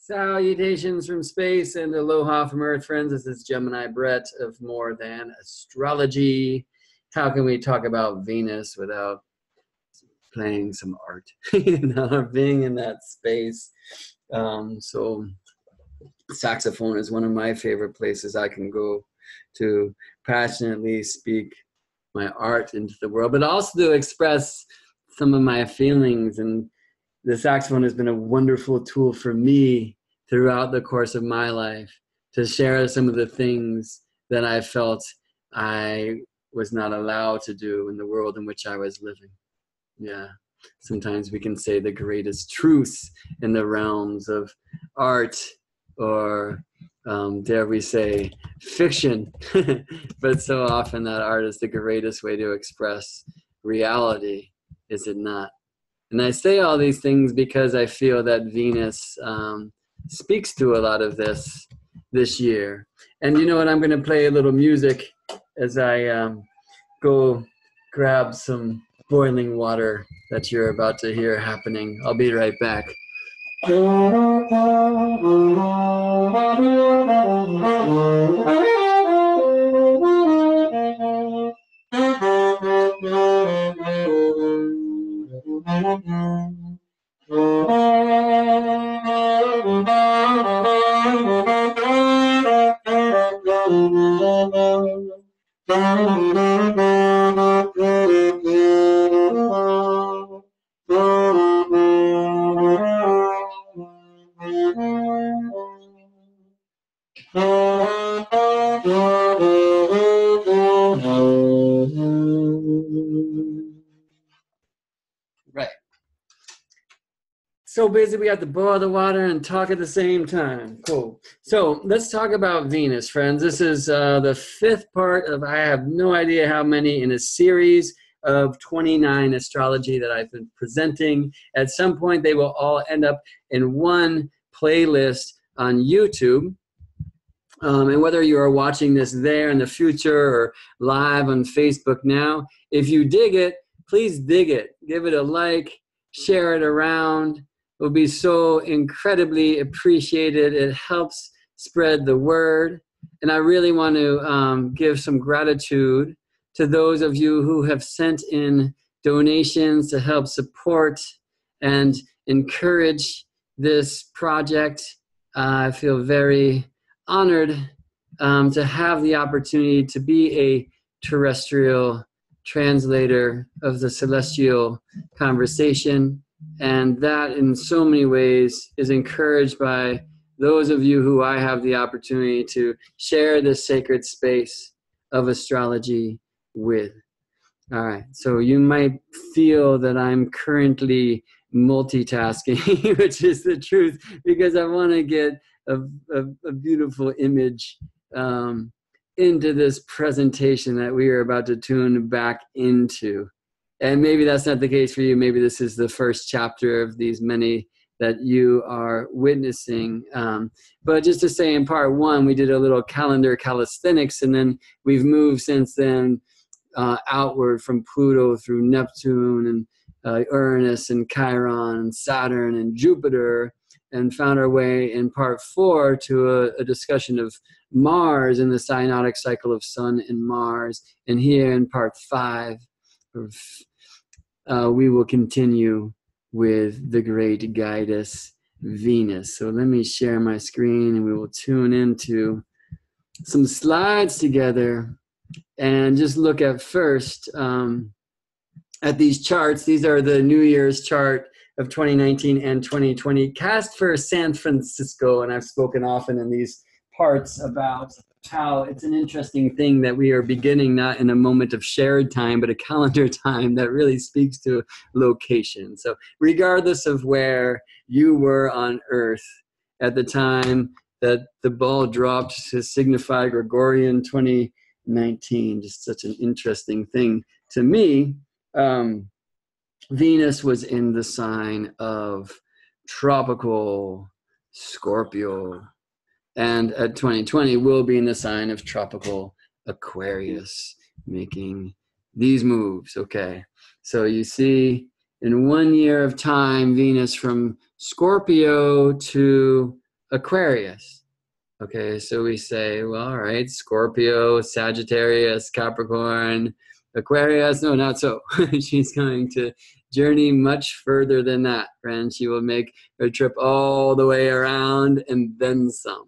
Salutations from space and aloha from Earth, friends. This is Gemini Brett of More Than Astrology. How can we talk about Venus without playing some art? Being in that space. So saxophone is one of my favorite places I can go to passionately speak my art into the world, but also to express some of my feelings. And the saxophone has been a wonderful tool for me throughout the course of my life to share some of the things that I felt I was not allowed to do in the world in which I was living. Yeah. Sometimes we can say the greatest truths in the realms of art or, dare we say, fiction. But so often that art is the greatest way to express reality, is it not? And I say all these things because I feel that Venus speaks to a lot of this year. And you know what? I'm going to play a little music as I go grab some boiling water that you're about to hear happening. I'll be right back. Right. So busy we have to boil the water and talk at the same time. Cool. So let's talk about Venus, friends. This is the fifth part of, I have no idea how many, in a series of 29 astrology that I've been presenting. At some point, they will all end up in one playlist on YouTube. And whether you are watching this there in the future or live on Facebook now, if you dig it, please dig it. Give it a like, share it around. It will be so incredibly appreciated. It helps spread the word. And I really want to give some gratitude to those of you who have sent in donations to help support and encourage this project. I feel very honored to have the opportunity to be a terrestrial translator of the celestial conversation, and that in so many ways is encouraged by those of you who I have the opportunity to share this sacred space of astrology with. All right, so you might feel that I'm currently multitasking, which is the truth, because I want to get a beautiful image into this presentation that we are about to tune back into. And maybe that's not the case for you. Maybe this is the first chapter of these many that you are witnessing. But just to say, in part one, we did a little calendar calisthenics, and then we've moved since then outward from Pluto through Neptune and Uranus and Chiron and Saturn and Jupiter, and found our way in part four to a discussion of Mars and the Synodic cycle of Sun and Mars. And here in part five, we will continue with the great goddess Venus. So let me share my screen and we will tune into some slides together and just look at first at these charts. These are the New Year's chart of 2019 and 2020, cast for San Francisco. And I've spoken often in these parts about how it's an interesting thing that we are beginning not in a moment of shared time, but a calendar time that really speaks to location. So regardless of where you were on Earth at the time that the ball dropped to signify Gregorian 2019, just such an interesting thing to me. Venus was in the sign of tropical Scorpio, and at 2020 will be in the sign of tropical Aquarius, making these moves. Okay, so you see in 1 year of time, Venus from Scorpio to Aquarius. Okay, so we say, well, all right, Scorpio, Sagittarius, Capricorn, Aquarius. No, not so. She's going to journey much further than that, friend. She will make her trip all the way around and then some.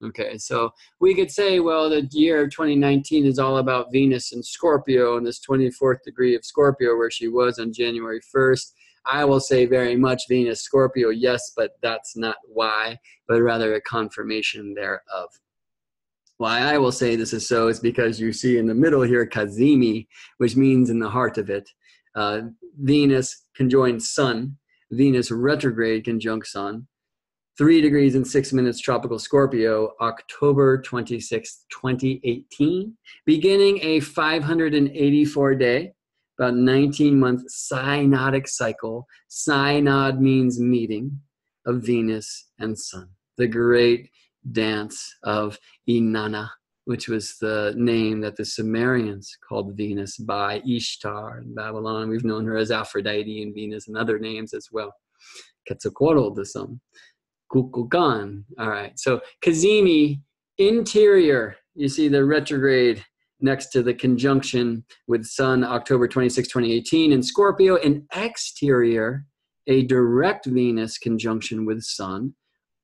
Okay, so we could say, well, the year of 2019 is all about Venus and Scorpio and this 24th degree of Scorpio where she was on January 1st. I will say very much Venus, Scorpio, yes, but that's not why, but rather a confirmation thereof. Why I will say this is so is because you see in the middle here, Kazimi, which means in the heart of it. Venus conjoined Sun, Venus retrograde conjunct Sun. 3 degrees and 6 minutes tropical Scorpio, October 26th, 2018, beginning a 584-day, about 19-month synodic cycle. Synod means meeting of Venus and Sun, the great dance of Inanna, which was the name that the Sumerians called Venus by Ishtar in Babylon. We've known her as Aphrodite and Venus and other names as well. Quetzalcoatl the sun. Kukulkan. All right. So Kazimi, interior, you see the retrograde next to the conjunction with Sun, October 26, 2018. In Scorpio, an exterior, a direct Venus conjunction with Sun,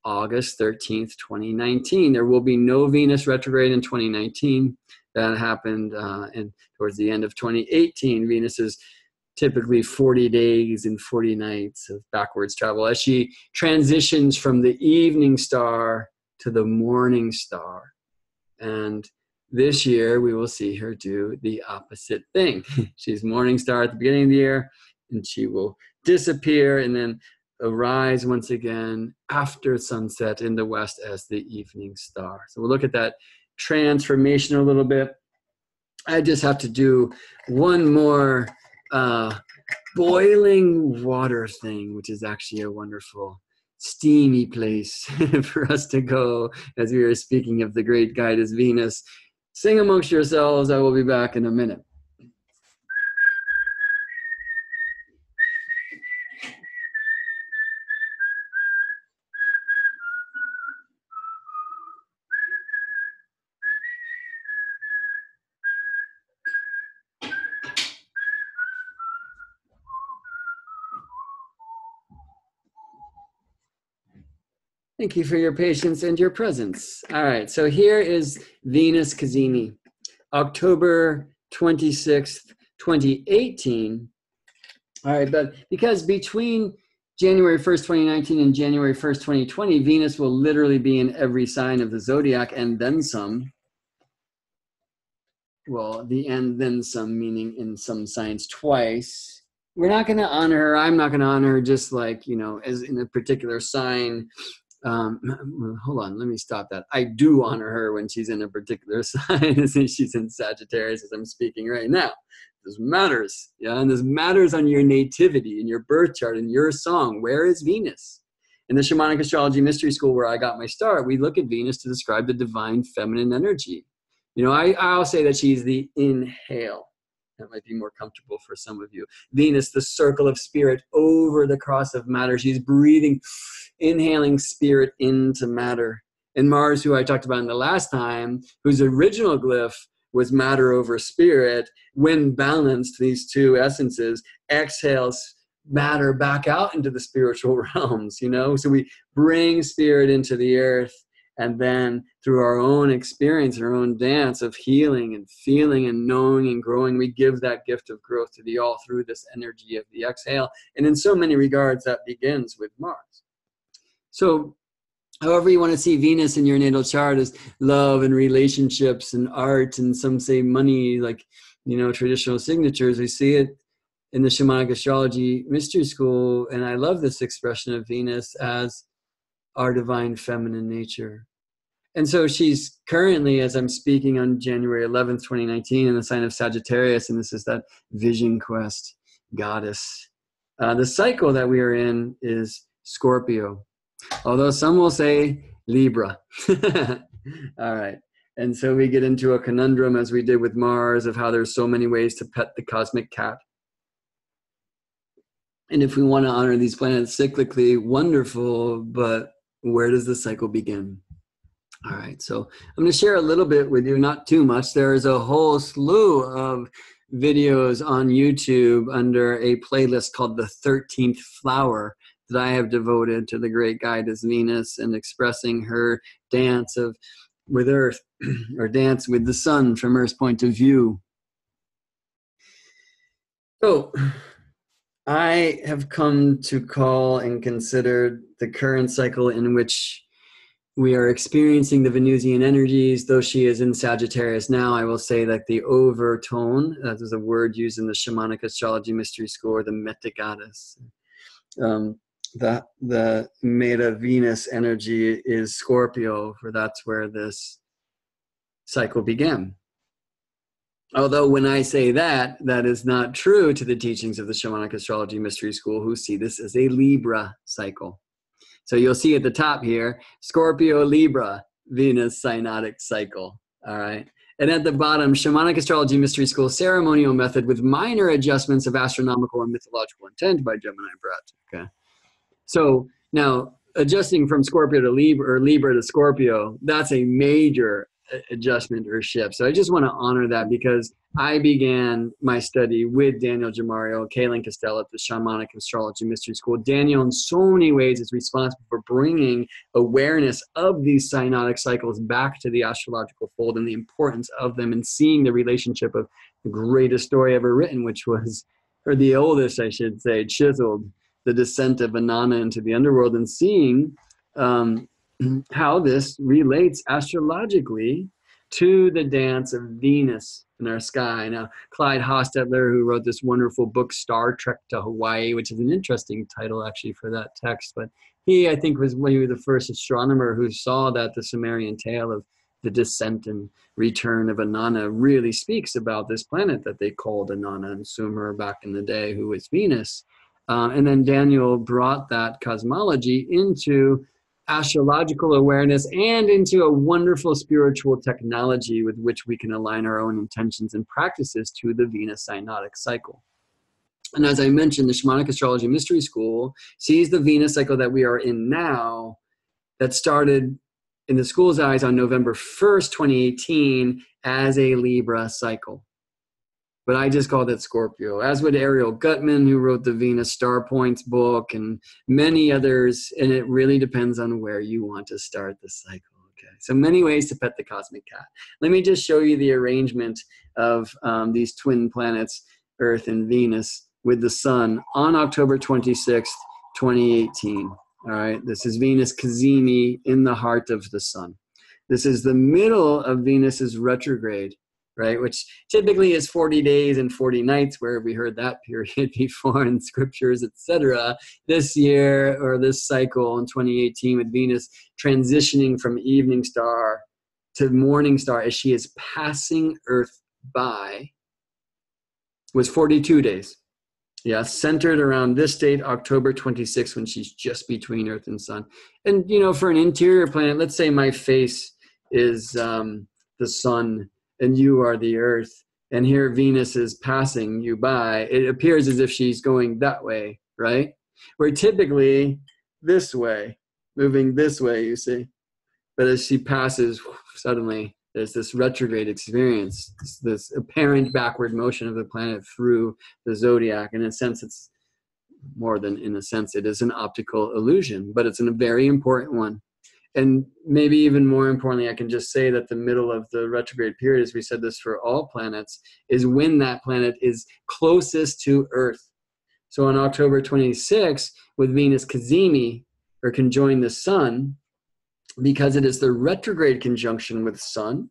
August 13th, 2019. There will be no Venus retrograde in 2019. That happened towards the end of 2018. Venus is typically 40 days and 40 nights of backwards travel as she transitions from the evening star to the morning star. And this year we will see her do the opposite thing. She's morning star at the beginning of the year, and she will disappear and then arise once again after sunset in the west as the evening star. So we'll look at that transformation a little bit. I just have to do one more boiling water thing, which is actually a wonderful steamy place for us to go as we are speaking of the great goddess Venus. Sing amongst yourselves. I will be back in a minute. Thank you for your patience and your presence. All right, so here is Venus Kazimi, October 26th, 2018. All right, but because between January 1st, 2019 and January 1st, 2020, Venus will literally be in every sign of the zodiac and then some. Well, the and then some meaning in some signs twice. We're not going to honor her. I'm not going to honor her just like, you know, as in a particular sign. Hold on, let me stop that. I do honor her when she's in a particular sign, since she's in Sagittarius as I'm speaking right now. This matters, yeah, and this matters on your nativity, in your birth chart, in your song. Where is Venus? In the Shamanic Astrology Mystery School where I got my start, we look at Venus to describe the divine feminine energy. You know, I'll say that she's the inhale. That might be more comfortable for some of you. Venus, the circle of spirit over the cross of matter. She's breathing, inhaling spirit into matter. And Mars, who I talked about in the last time, whose original glyph was matter over spirit, when balanced, these two essences, exhales matter back out into the spiritual realms, you know? So we bring spirit into the earth And then through our own experience, our own dance of healing and feeling and knowing and growing, we give that gift of growth to the all through this energy of the exhale. And in so many regards, that begins with Mars. So however you want to see Venus in your natal chart is love and relationships and art, and some say money, like, you know, traditional signatures. We see it in the Shamanic Astrology Mystery School, and I love this expression of Venus as our divine feminine nature. And so she's currently, as I'm speaking on January 11th, 2019, in the sign of Sagittarius, and this is that vision quest goddess. The cycle that we are in is Scorpio, although some will say Libra. All right. And so we get into a conundrum, as we did with Mars, of how there's so many ways to pet the cosmic cat. And if we want to honor these planets cyclically, wonderful, but where does the cycle begin? All right, so I'm going to share a little bit with you, not too much. There is a whole slew of videos on YouTube under a playlist called The 13th Flower that I have devoted to the great goddess Venus and expressing her dance with Earth, or dance with the sun from Earth's point of view. So I have come to call and consider the current cycle in which we are experiencing the Venusian energies. Though she is in Sagittarius now, I will say that the overtone, that is a word used in the Shamanic Astrology Mystery School, or the Meta Goddess, the Meta Venus energy is Scorpio, for that's where this cycle began. Although when I say that, that is not true to the teachings of the Shamanic Astrology Mystery School, who see this as a Libra cycle. So you'll see at the top here, Scorpio Libra Venus Synodic cycle. All right. And at the bottom, Shamanic Astrology Mystery School ceremonial method with minor adjustments of astronomical and mythological intent by Gemini Brett. Okay. So now adjusting from Scorpio to Libra, or Libra to Scorpio, that's a major adjustment or shift. So I just want to honor that, because I began my study with Daniel Gemario, Kaylin Costello at the Shamanic Astrology Mystery School. Daniel, in so many ways, is responsible for bringing awareness of these synodic cycles back to the astrological fold and the importance of them, and seeing the relationship of the greatest story ever written, which was, or the oldest, I should say, chiseled, the descent of Inanna into the underworld, and seeing how this relates astrologically to the dance of Venus in our sky. Now, Clyde Hostetler, who wrote this wonderful book, Star Trek to Hawaii, which is an interesting title actually for that text, but he, I think, was maybe the first astronomer who saw that the Sumerian tale of the descent and return of Inanna really speaks about this planet that they called Inanna and Sumer back in the day, who was Venus. And then Daniel brought that cosmology into astrological awareness and into a wonderful spiritual technology with which we can align our own intentions and practices to the Venus synodic cycle. And as I mentioned, the Shamanic Astrology Mystery School sees the Venus cycle that we are in now, that started in the school's eyes on November 1st, 2018, as a Libra cycle. But I just called it Scorpio, as would Ariel Gutman, who wrote the Venus Star Points book, and many others. And it really depends on where you want to start the cycle. Okay, so many ways to pet the cosmic cat. Let me just show you the arrangement of these twin planets, Earth and Venus, with the sun on October 26th, 2018. All right, this is Venus Cazimi in the heart of the sun. This is the middle of Venus's retrograde, right, which typically is 40 days and 40 nights, where we heard that period before in scriptures, etc. This year, or this cycle in 2018, with Venus transitioning from evening star to morning star as she is passing Earth by, was 42 days. Yeah, centered around this date, October 26th, when she's just between Earth and sun. And, you know, for an interior planet, let's say my face is the sun, and you are the Earth, and here Venus is passing you by. It appears as if she's going that way, right? Where typically this way, moving this way, you see. But as she passes, suddenly there's this retrograde experience, this apparent backward motion of the planet through the zodiac. In a sense, it's more than in a sense, it is an optical illusion, but it's a very important one. And maybe even more importantly, I can just say that the middle of the retrograde period, as we said this for all planets, is when that planet is closest to Earth. So on October 26th, with Venus Cazimi, or conjoin the Sun, because it is the retrograde conjunction with Sun,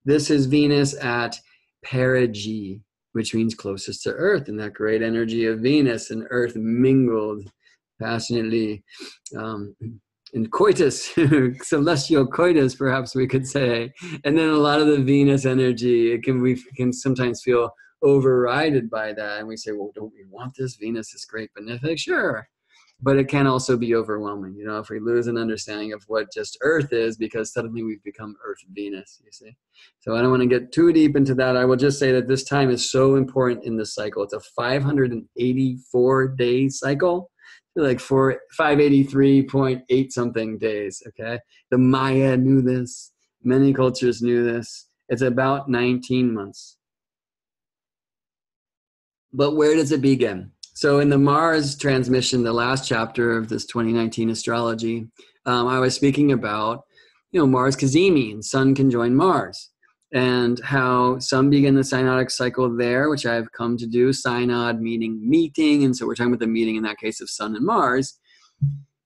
this is Venus at perigee, which means closest to Earth, and that great energy of Venus and Earth mingled passionately in coitus, celestial coitus, perhaps we could say. And then a lot of the Venus energy, we can sometimes feel overridden by that. And we say, well, don't we want this? Venus is great benefic. Sure. But it can also be overwhelming, you know, if we lose an understanding of what just Earth is, because suddenly we've become Earth Venus, you see. So I don't want to get too deep into that. I will just say that this time is so important in this cycle. It's a 584-day cycle, like 583.8 something days, okay? The Maya knew this. Many cultures knew this. It's about 19 months. But where does it begin? So in the Mars transmission, the last chapter of this 2019 astrology, I was speaking about, you know, Mars Cazimi and Sun conjoin Mars, and how some begin the synodic cycle there, which I've come to do, synod meaning meeting, and so we're talking about the meeting in that case of Sun and Mars.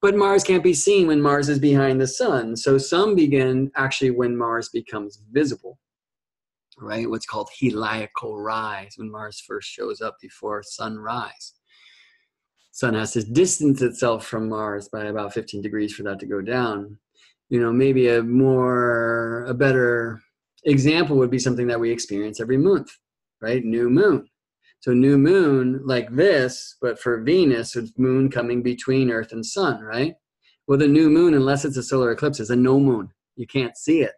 But Mars can't be seen when Mars is behind the Sun, so some begin actually when Mars becomes visible. Right, what's called heliacal rise, when Mars first shows up before sunrise. Sun has to distance itself from Mars by about 15 degrees for that to go down. You know, maybe a better example would be something that we experience every month, right? New moon. So new moon like this, but for Venus, it's moon coming between Earth and Sun, right? Well, the new moon, unless it's a solar eclipse, is a no moon. You can't see it.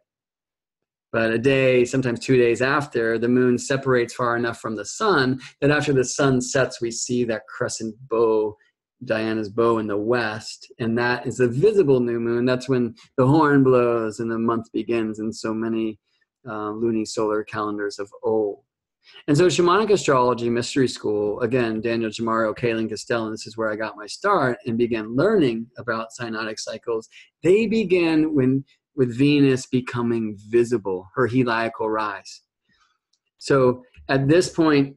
But a day, sometimes 2 days after, the moon separates far enough from the Sun that after the Sun sets, we see that crescent bow, Diana's bow in the west. And that is a visible new moon. That's when the horn blows and the month begins in so many lunisolar calendars of old. And so Shamanic Astrology Mystery School, again, Daniel Jamaro, Kaylin Castell, and this is where I got my start and began learning about synodic cycles. They begin with Venus becoming visible, her heliacal rise. So at this point,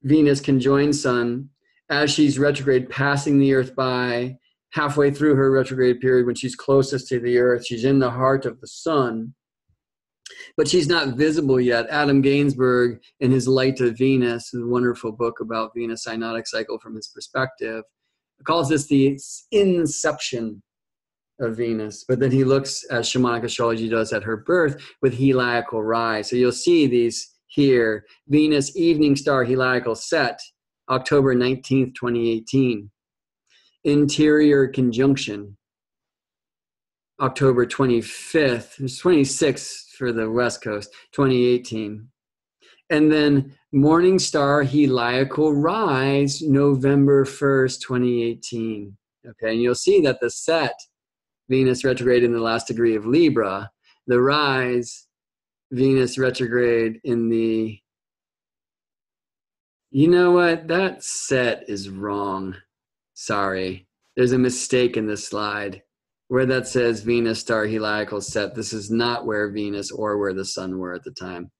Venus conjoins Sun as she's retrograde, passing the Earth by, halfway through her retrograde period when she's closest to the Earth. She's in the heart of the Sun, but she's not visible yet. Adam Gainsbourg, in his Light of Venus, a wonderful book about Venus synodic cycle from his perspective, calls this the inception of Venus, but then he looks, as Shamanic Astrology does, at her birth with heliacal rise. So you'll see these here. Venus evening star heliacal set, October 19th, 2018. Interior conjunction, October 25th, it's 26th for the West Coast, 2018. And then morning star heliacal rise, November 1st, 2018. Okay, and you'll see that the set, Venus retrograde in the last degree of Libra, the rise, Venus retrograde in the, you know what, that set is wrong. Sorry, there's a mistake in this slide where that says Venus star heliacal set. This is not where Venus or where the Sun were at the time.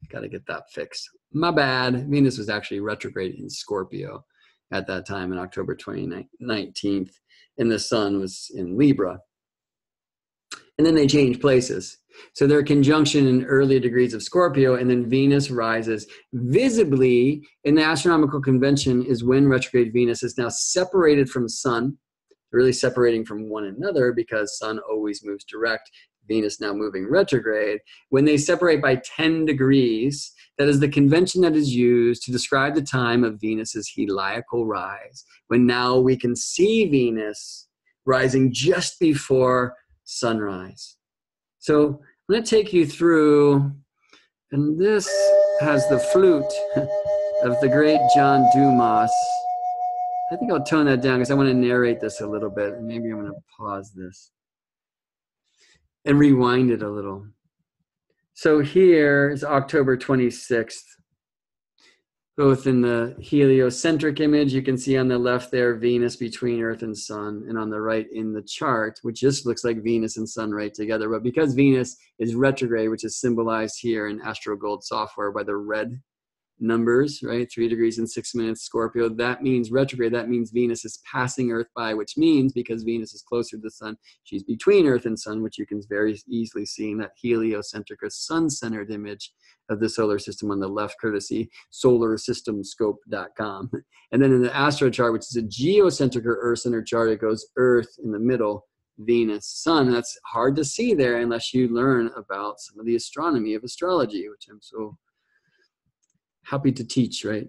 Got to get that fixed. My bad. Venus was actually retrograde in Scorpio at that time in October 2019, and the Sun was in Libra. And then they change places. So they're conjunction in early degrees of Scorpio, and then Venus rises visibly in the astronomical convention is when retrograde Venus is now separated from Sun, really separating from one another because Sun always moves direct, Venus now moving retrograde. When they separate by 10 degrees, that is the convention that is used to describe the time of Venus's heliacal rise, when now we can see Venus rising just before sunrise. So I'm going to take you through, and this has the flute of the great John Dumas. I think I'll tone that down because I want to narrate this a little bit. Maybe I'm going to pause this and rewind it a little. So here is October 26th. both in the heliocentric image, you can see on the left there, Venus between Earth and Sun, and on the right in the chart, which just looks like Venus and Sun right together. But because Venus is retrograde, which is symbolized here in Astro Gold software by the red numbers, right? 3 degrees and 6 minutes, Scorpio. That means retrograde. That means Venus is passing Earth by, which means because Venus is closer to the Sun, she's between Earth and Sun, which you can very easily see in that heliocentric or sun-centered image of the solar system on the left, courtesy solarsystemscope.com. And then in the astro chart, which is a geocentric or Earth-centered chart, it goes Earth in the middle, Venus, Sun. That's hard to see there unless you learn about some of the astronomy of astrology, which I'm so happy to teach, right?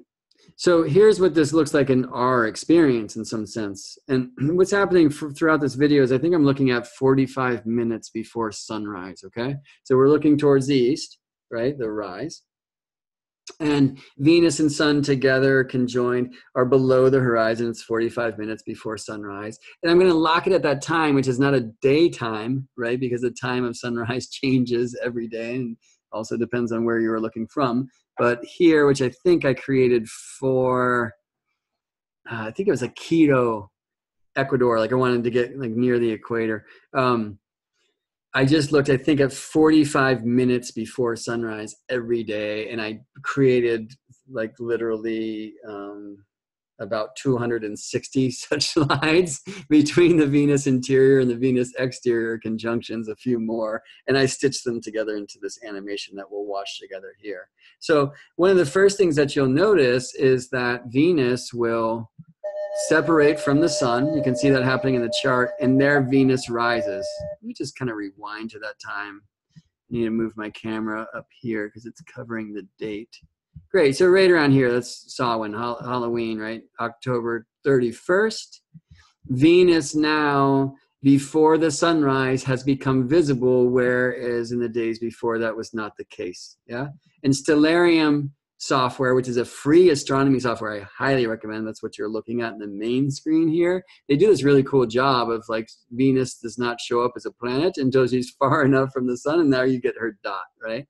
So here's what this looks like in our experience in some sense. And what's happening throughout this video is I think I'm looking at 45 minutes before sunrise, okay? So we're looking towards the east, right, the rise. And Venus and Sun together conjoined are below the horizon. It's 45 minutes before sunrise. And I'm going to lock it at that time, which is not a daytime, right? Because the time of sunrise changes every day and also depends on where you were looking from. But here, which I think I created for, I think it was a Quito, Ecuador. Like I wanted to get like near the equator. I just looked, I think, at 45 minutes before sunrise every day. And I created like literally about 260 such slides between the Venus interior and the Venus exterior conjunctions, a few more. And I stitched them together into this animation that we'll watch together here. So one of the first things that you'll notice is that Venus will separate from the Sun. You can see that happening in the chart, and there Venus rises. Let me just kind of rewind to that time. I need to move my camera up here because it's covering the date. Great, so right around here, that's Samhain, Halloween, right? October 31st. Venus now, before the sunrise, has become visible, whereas in the days before that was not the case, yeah? And Stellarium software, which is a free astronomy software I highly recommend. That's what you're looking at in the main screen here. They do this really cool job of like Venus does not show up as a planet until she's far enough from the sun, and now you get her dot, right?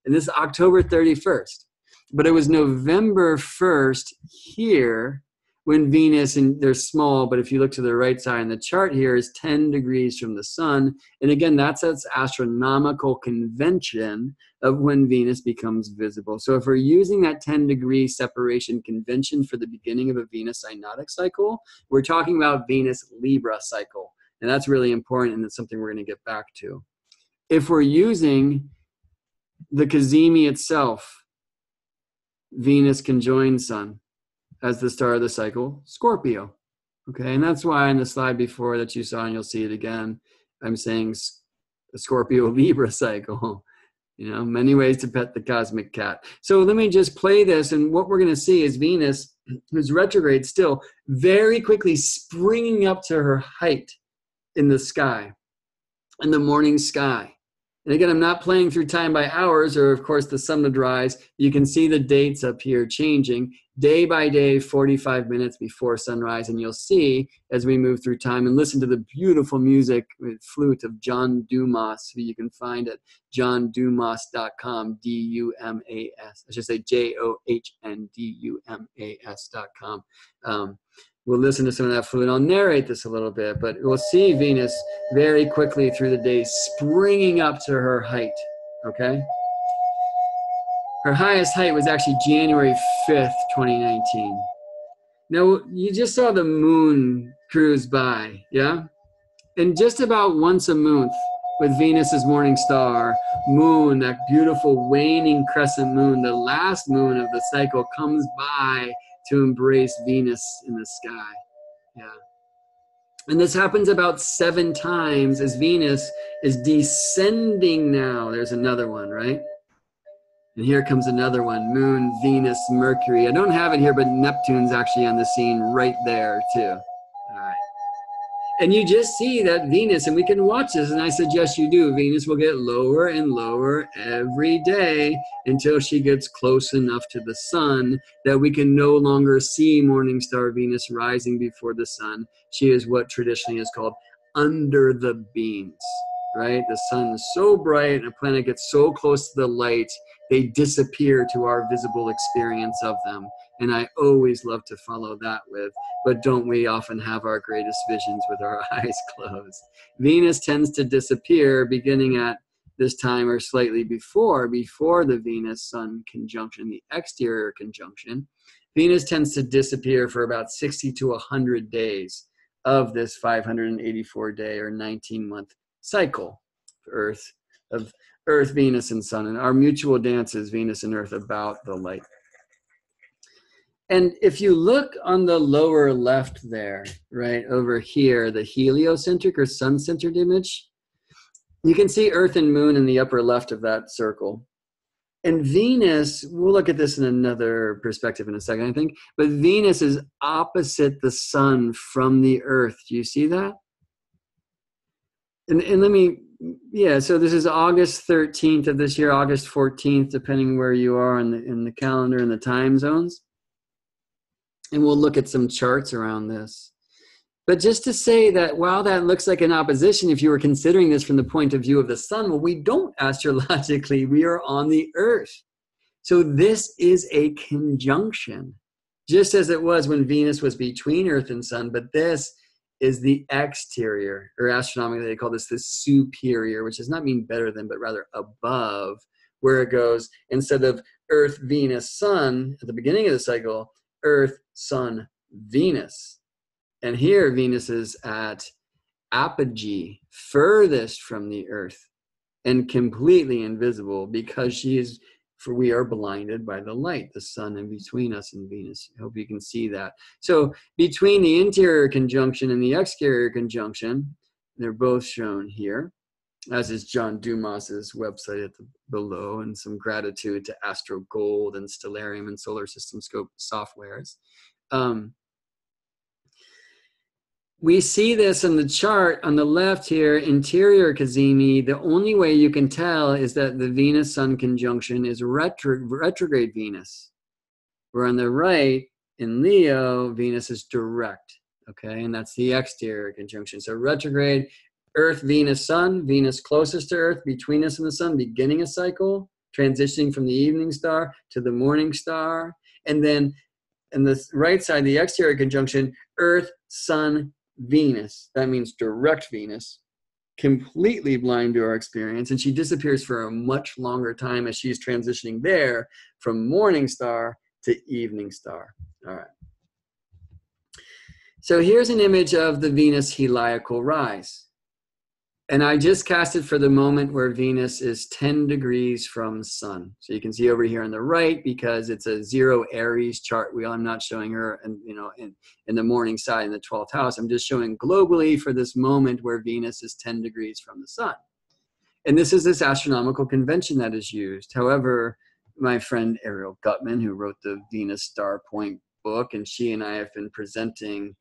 And this is October 31st. But it was November 1st here when Venus, and they're small, but if you look to the right side in the chart here, is 10 degrees from the sun. And again, that's its astronomical convention of when Venus becomes visible. So if we're using that 10-degree separation convention for the beginning of a Venus synodic cycle, we're talking about Venus Libra cycle. And that's really important, and it's something we're going to get back to. If we're using the Cazimi itself, Venus conjoined Sun as the star of the cycle, Scorpio. Okay, and that's why in the slide before that you saw, and you'll see it again, I'm saying Scorpio Libra cycle. You know, many ways to pet the cosmic cat. So let me just play this, and what we're going to see is Venus, who's retrograde still, very quickly springing up to her height in the sky, in the morning sky. And again, I'm not playing through time by hours or, of course, the sun would rise. You can see the dates up here changing day by day, 45 minutes before sunrise. And you'll see as we move through time and listen to the beautiful music with flute of John Dumas, who you can find at johndumas.com, D-U-M-A-S. I should say JOHNDUMAS.com. We'll listen to some of that flute. I'll narrate this a little bit, but we'll see Venus very quickly through the day springing up to her height, okay? Her highest height was actually January 5th, 2019. Now, you just saw the moon cruise by, yeah? And just about once a month with Venus's morning star, moon, that beautiful waning crescent moon, the last moon of the cycle comes by to embrace Venus in the sky. Yeah. And this happens about 7 times as Venus is descending now. There's another one, right? And here comes another one, Moon, Venus, Mercury. I don't have it here, but Neptune's actually on the scene right there too. All right. And you just see that Venus, and we can watch this, and I suggest you do. Venus will get lower and lower every day until she gets close enough to the sun that we can no longer see morning star Venus rising before the sun. She is what traditionally is called under the beams, right? The sun is so bright and a planet gets so close to the light they disappear to our visible experience of them. And I always love to follow that with, but don't we often have our greatest visions with our eyes closed? Venus tends to disappear beginning at this time or slightly before the Venus-Sun conjunction, the exterior conjunction. Venus tends to disappear for about 60 to 100 days of this 584-day or 19-month cycle for Earth, Venus, and Sun. And our mutual dance is Venus and Earth about the light. And if you look on the lower left there, right over here, the heliocentric or sun-centered image, you can see Earth and Moon in the upper left of that circle. And Venus, we'll look at this in another perspective in a second, I think, but Venus is opposite the Sun from the Earth. Do you see that? And let me, yeah, so this is August 13th of this year, August 14th, depending where you are in the calendar and the time zones. And we'll look at some charts around this. But just to say that while that looks like an opposition, if you were considering this from the point of view of the Sun, well, we don't astrologically, we are on the Earth. So this is a conjunction, just as it was when Venus was between Earth and Sun, but this is the exterior, or astronomically they call this the superior, which does not mean better than, but rather above, where it goes, instead of Earth, Venus, Sun, at the beginning of the cycle, Earth, Sun, Venus. And here Venus is at apogee, furthest from the Earth, and completely invisible because we are blinded by the light, the Sun in between us and Venus. I hope you can see that. So between the interior conjunction and the exterior conjunction, they're both shown here, as is John Dumas's website below, and some gratitude to Astro Gold and Stellarium and Solar System Scope softwares. We see this in the chart on the left here, interior Cazimi. The only way you can tell is that the Venus-Sun conjunction is retrograde Venus. Where on the right, in Leo, Venus is direct, okay? And that's the exterior conjunction. So retrograde, Earth, Venus, Sun, Venus closest to Earth, between us and the Sun, beginning a cycle, transitioning from the evening star to the morning star. And then on the right side, the exterior conjunction, Earth, Sun, Venus. That means direct Venus, completely blind to our experience, and she disappears for a much longer time as she's transitioning there from morning star to evening star. All right. So here's an image of the Venus heliacal rise. And I just cast it for the moment where Venus is 10 degrees from Sun. So you can see over here on the right, because it's a 0 Aries chart wheel. I'm not showing her in the morning side in the 12th house. I'm just showing globally for this moment where Venus is 10 degrees from the Sun. And this is this astronomical convention that is used. However, my friend Ariel Gutman, who wrote the Venus Star Point book, and she and I have been presenting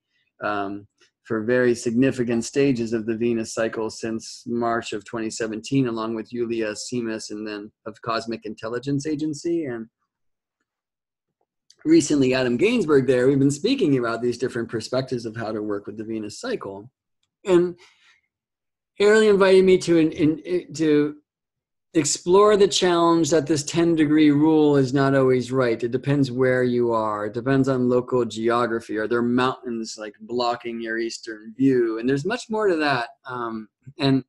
for very significant stages of the Venus cycle since March of 2017, along with Yulia Simas and then of Cosmic Intelligence Agency. And recently Adam Gainsbourg there, we've been speaking about these different perspectives of how to work with the Venus cycle. And Ariel invited me to explore the challenge that this 10-degree rule is not always right. It depends where you are. It depends on local geography. Are there mountains like blocking your eastern view? And there's much more to that. And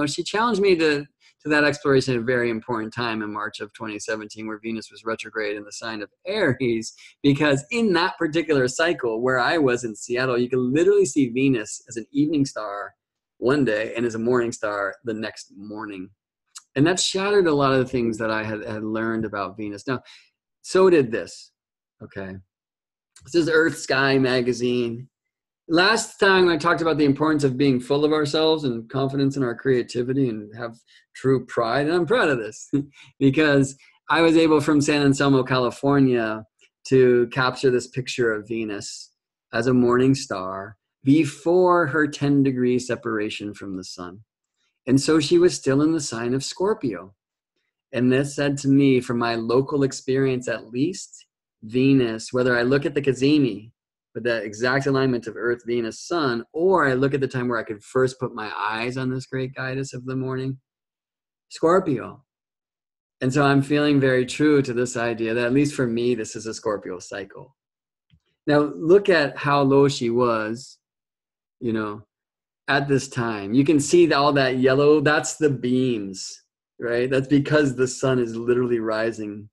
she challenged me to that exploration at a very important time in March of 2017, where Venus was retrograde in the sign of Aries, because in that particular cycle where I was in Seattle, you can literally see Venus as an evening star one day and as a morning star the next morning. And that shattered a lot of the things that I had learned about Venus. Now, so did this, okay? This is Earth Sky magazine. Last time I talked about the importance of being full of ourselves and confidence in our creativity and have true pride. And I'm proud of this because I was able from San Anselmo, California, to capture this picture of Venus as a morning star before her 10-degree separation from the Sun. And so she was still in the sign of Scorpio. And this said to me, from my local experience at least, Venus, whether I look at the Cazimi, with that exact alignment of Earth, Venus, Sun, or I look at the time where I could first put my eyes on this great goddess of the morning, Scorpio. And so I'm feeling very true to this idea that, at least for me, this is a Scorpio cycle. Now, look at how low she was, you know, at this time. You can see all that yellow. That's the beams, right? That's because the sun is literally rising.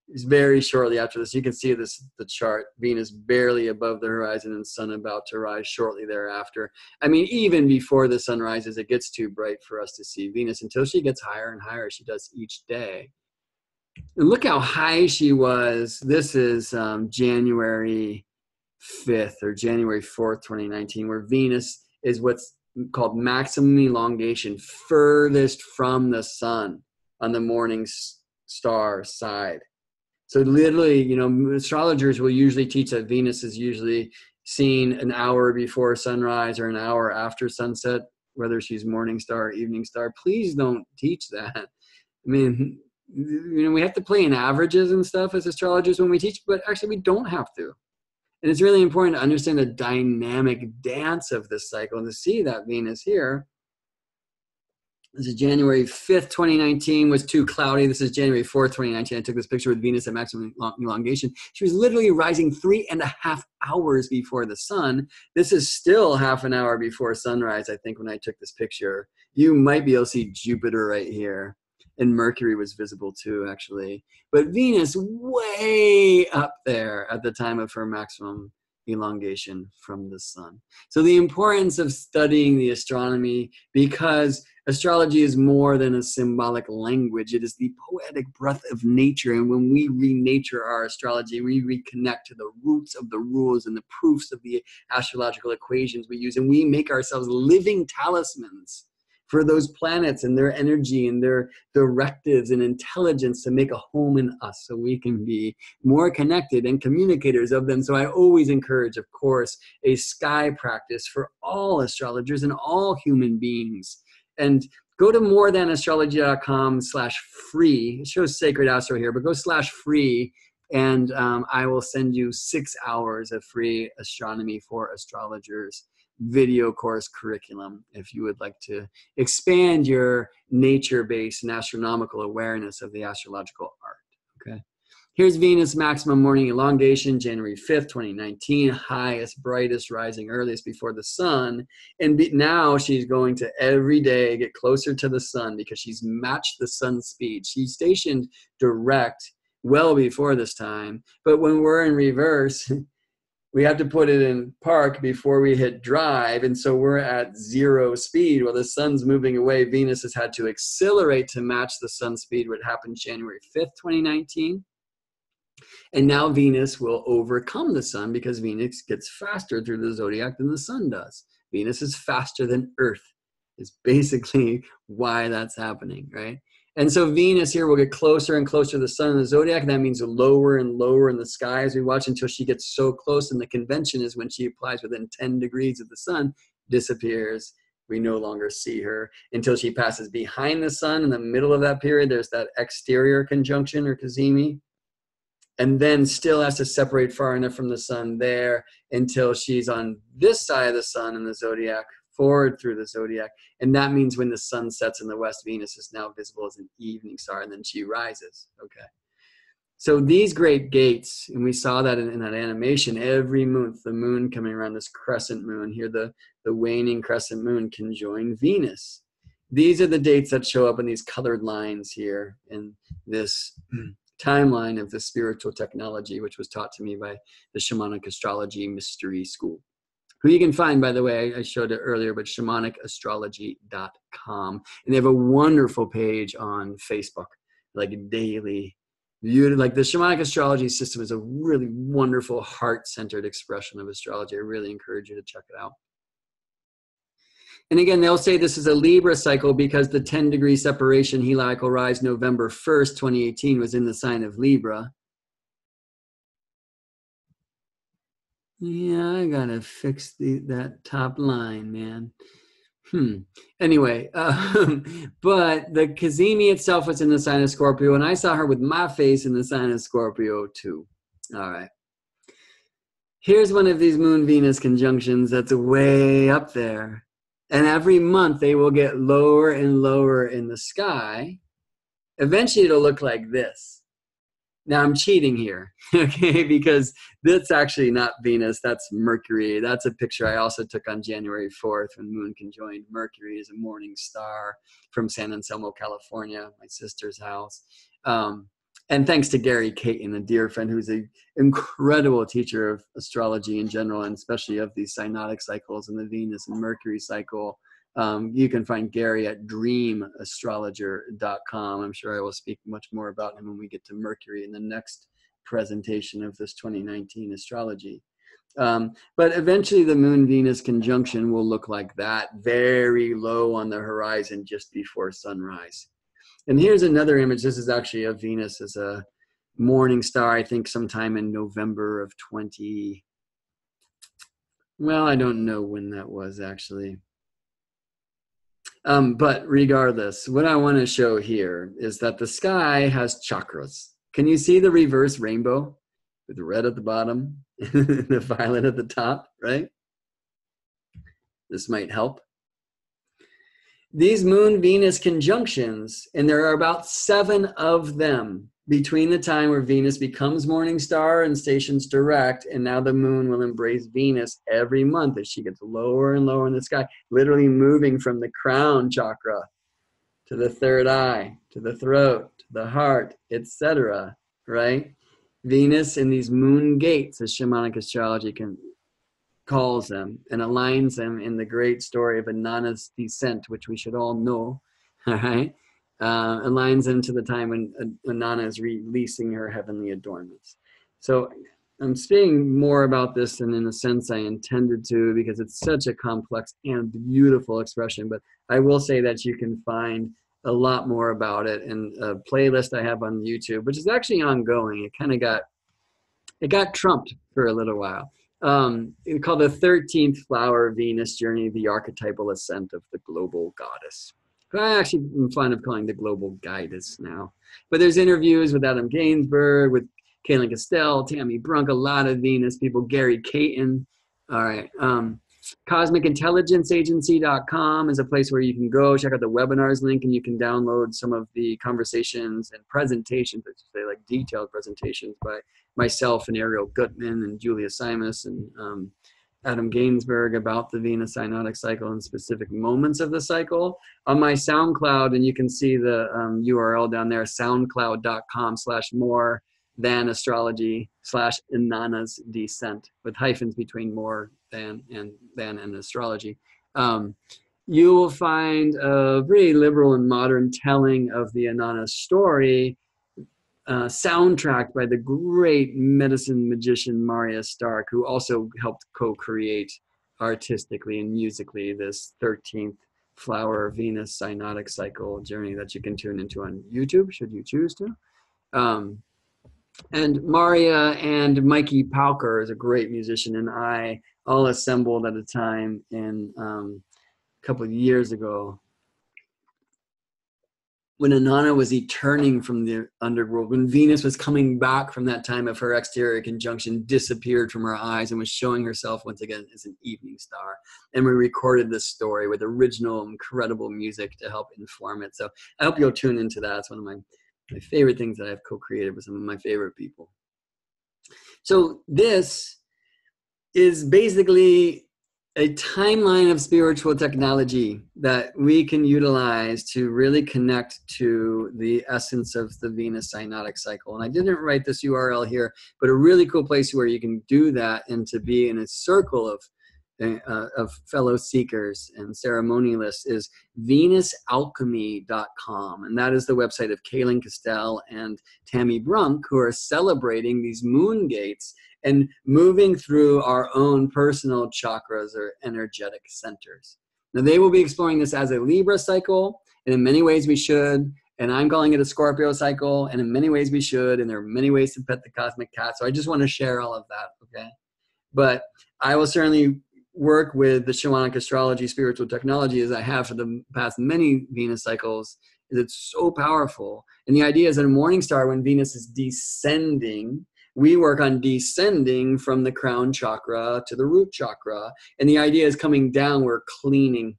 It's very shortly after this. You can see this, the chart, Venus barely above the horizon and sun about to rise shortly thereafter. I mean, even before the sun rises, it gets too bright for us to see Venus until she gets higher and higher. She does each day. And look how high she was. This is January 5th or January 4th, 2019, where Venus is what's called maximum elongation, furthest from the sun on the morning star side. So literally, you know, astrologers will usually teach that Venus is usually seen an hour before sunrise or an hour after sunset, whether she's morning star or evening star. Please don't teach that. I mean, you know, we have to play in averages and stuff as astrologers when we teach, but actually we don't have to. And it's really important to understand the dynamic dance of this cycle and to see that Venus here. This is January 5th, 2019, was too cloudy. This is January 4th, 2019. I took this picture with Venus at maximum elongation. She was literally rising 3.5 hours before the sun. This is still half an hour before sunrise, I think, when I took this picture. You might be able to see Jupiter right here. And Mercury was visible too, actually. But Venus way up there at the time of her maximum elongation from the sun. So the importance of studying the astronomy, because astrology is more than a symbolic language. It is the poetic breath of nature. And when we renature our astrology, we reconnect to the roots of the rules and the proofs of the astrological equations we use. And we make ourselves living talismans for those planets and their energy and their directives and intelligence to make a home in us so we can be more connected and communicators of them. So I always encourage, of course, a sky practice for all astrologers and all human beings. And go to morethan.astrology.com/free. It shows Sacred Astro here, but go /free. And I will send you 6 hours of free astronomy for astrologers video course curriculum if you would like to expand your nature-based and astronomical awareness of the astrological art. Okay. Here's Venus maximum morning elongation, January 5th, 2019, highest, brightest, rising earliest before the sun. And now she's going to every day get closer to the sun because she's matched the sun's speed. She's stationed direct well before this time. But when we're in reverse, we have to put it in park before we hit drive. And so we're at 0 speed. While the sun's moving away, Venus has had to accelerate to match the sun's speed, what happened January 5th, 2019. And now Venus will overcome the sun because Venus gets faster through the zodiac than the sun does. Venus is faster than Earth is basically why that's happening, right? And so Venus here will get closer and closer to the sun in the zodiac. And that means lower and lower in the sky as we watch until she gets so close. And the convention is when she applies within 10 degrees of the sun, disappears. We no longer see her until she passes behind the sun. In the middle of that period, there's that exterior conjunction or cazimi. And then still has to separate far enough from the sun there until she's on this side of the sun in the zodiac, forward through the zodiac. And that means when the sun sets in the west, Venus is now visible as an evening star, and then she rises. Okay. So these great gates, and we saw that in that animation, every month, the moon coming around this crescent moon here, the waning crescent moon can join Venus. These are the dates that show up in these colored lines here in this timeline of the spiritual technology, which was taught to me by the Shamanic Astrology Mystery School, who you can find, by the way, I showed it earlier, but shamanicastrology.com. And they have a wonderful page on Facebook, like daily. Like the Shamanic Astrology system is a really wonderful heart-centered expression of astrology. I really encourage you to check it out. And again, they'll say this is a Libra cycle because the 10-degree separation heliacal rise November 1st, 2018 was in the sign of Libra. Yeah, I gotta fix that top line, man. Anyway, but the Kazemi itself was in the sign of Scorpio, and I saw her with my face in the sign of Scorpio too. All right. Here's one of these Moon-Venus conjunctions that's way up there. And every month they will get lower and lower in the sky Eventually it'll look like this. Now I'm cheating here, okay, because that's actually not Venus, that's Mercury. That's a picture I also took on January 4th when Moon conjoined Mercury as a morning star from San Anselmo, California, my sister's house. And thanks to Gary Caton, a dear friend who's an incredible teacher of astrology in general, and especially of these synodic cycles and the Venus and Mercury cycle. You can find Gary at dreamastrologer.com. I'm sure I will speak much more about him when we get to Mercury in the next presentation of this 2019 astrology. But eventually the Moon-Venus conjunction will look like that, very low on the horizon just before sunrise. And here's another image. This is actually of Venus as a morning star, I think sometime in November of 20. Well, I don't know when that was actually. But regardless, what I want to show here is that the sky has chakras. Can you see the reverse rainbow with the red at the bottom, the violet at the top, right? This might help. These Moon-Venus conjunctions, and there are about 7 of them between the time where Venus becomes morning star and stations direct, and now the Moon will embrace Venus every month as she gets lower and lower in the sky, literally moving from the crown chakra to the third eye, to the throat, to the heart, etc., right? Venus in these moon gates, as shamanic astrology calls them, and aligns them in the great story of Inanna's descent, which we should all know, all right? Aligns them to the time when Inanna is releasing her heavenly adornments. So I'm speaking more about this than in a sense I intended to, because it's such a complex and beautiful expression, but I will say that you can find a lot more about it in a playlist I have on YouTube, which is actually ongoing. It kind of got trumped for a little while. It's called the 13th Flower Venus Journey, the Archetypal Ascent of the Global Goddess. I actually am fond of calling the Global Guidess now. But there's interviews with Adam Gainsbourg, with Kaylin Castell, Tammy Brunk, a lot of Venus people, Gary Caton. All right. CosmicIntelligenceAgency.com is a place where you can go check out the webinars link, and you can download some of the conversations and presentations, I should say, like detailed presentations by myself and Ariel Gutman and Julia Simus and Adam Gainsbourg about the Venus synodic cycle and specific moments of the cycle on my SoundCloud. And you can see the URL down there, soundcloud.com/more-than-astrology/Inanna's descent, with hyphens between more than and astrology. You will find a pretty liberal and modern telling of the Inanna story, soundtracked by the great medicine magician Maria Stark, who also helped co-create artistically and musically this 13th Flower Venus synodic cycle journey that you can tune into on YouTube, should you choose to. And Maria and Mikey Pauker is a great musician, and I all assembled at a time in a couple of years ago when Inanna was returning from the underworld, when Venus was coming back from that time of her exterior conjunction, disappeared from her eyes and was showing herself once again as an evening star. And we recorded this story with original, incredible music to help inform it. So I hope you'll tune into that. It's one of my favorite things that I've co-created with some of my favorite people. So this is basically a timeline of spiritual technology that we can utilize to really connect to the essence of the Venus synodic cycle. And I didn't write this URL here, but a really cool place where you can do that and to be in a circle of fellow seekers and ceremonialists is venusalchemy.com. And that is the website of Kaylin Castell and Tammy Brunk, who are celebrating these moon gates and moving through our own personal chakras or energetic centers. Now, they will be exploring this as a Libra cycle, and in many ways we should, and I'm calling it a Scorpio cycle, and in many ways we should, and there are many ways to pet the cosmic cat, so I just want to share all of that, okay? But I will certainly work with the shamanic astrology, spiritual technology, as I have for the past many Venus cycles, is it's so powerful. And the idea is that a morning star, when Venus is descending, we work on descending from the crown chakra to the root chakra. And the idea is coming down, we're cleaning.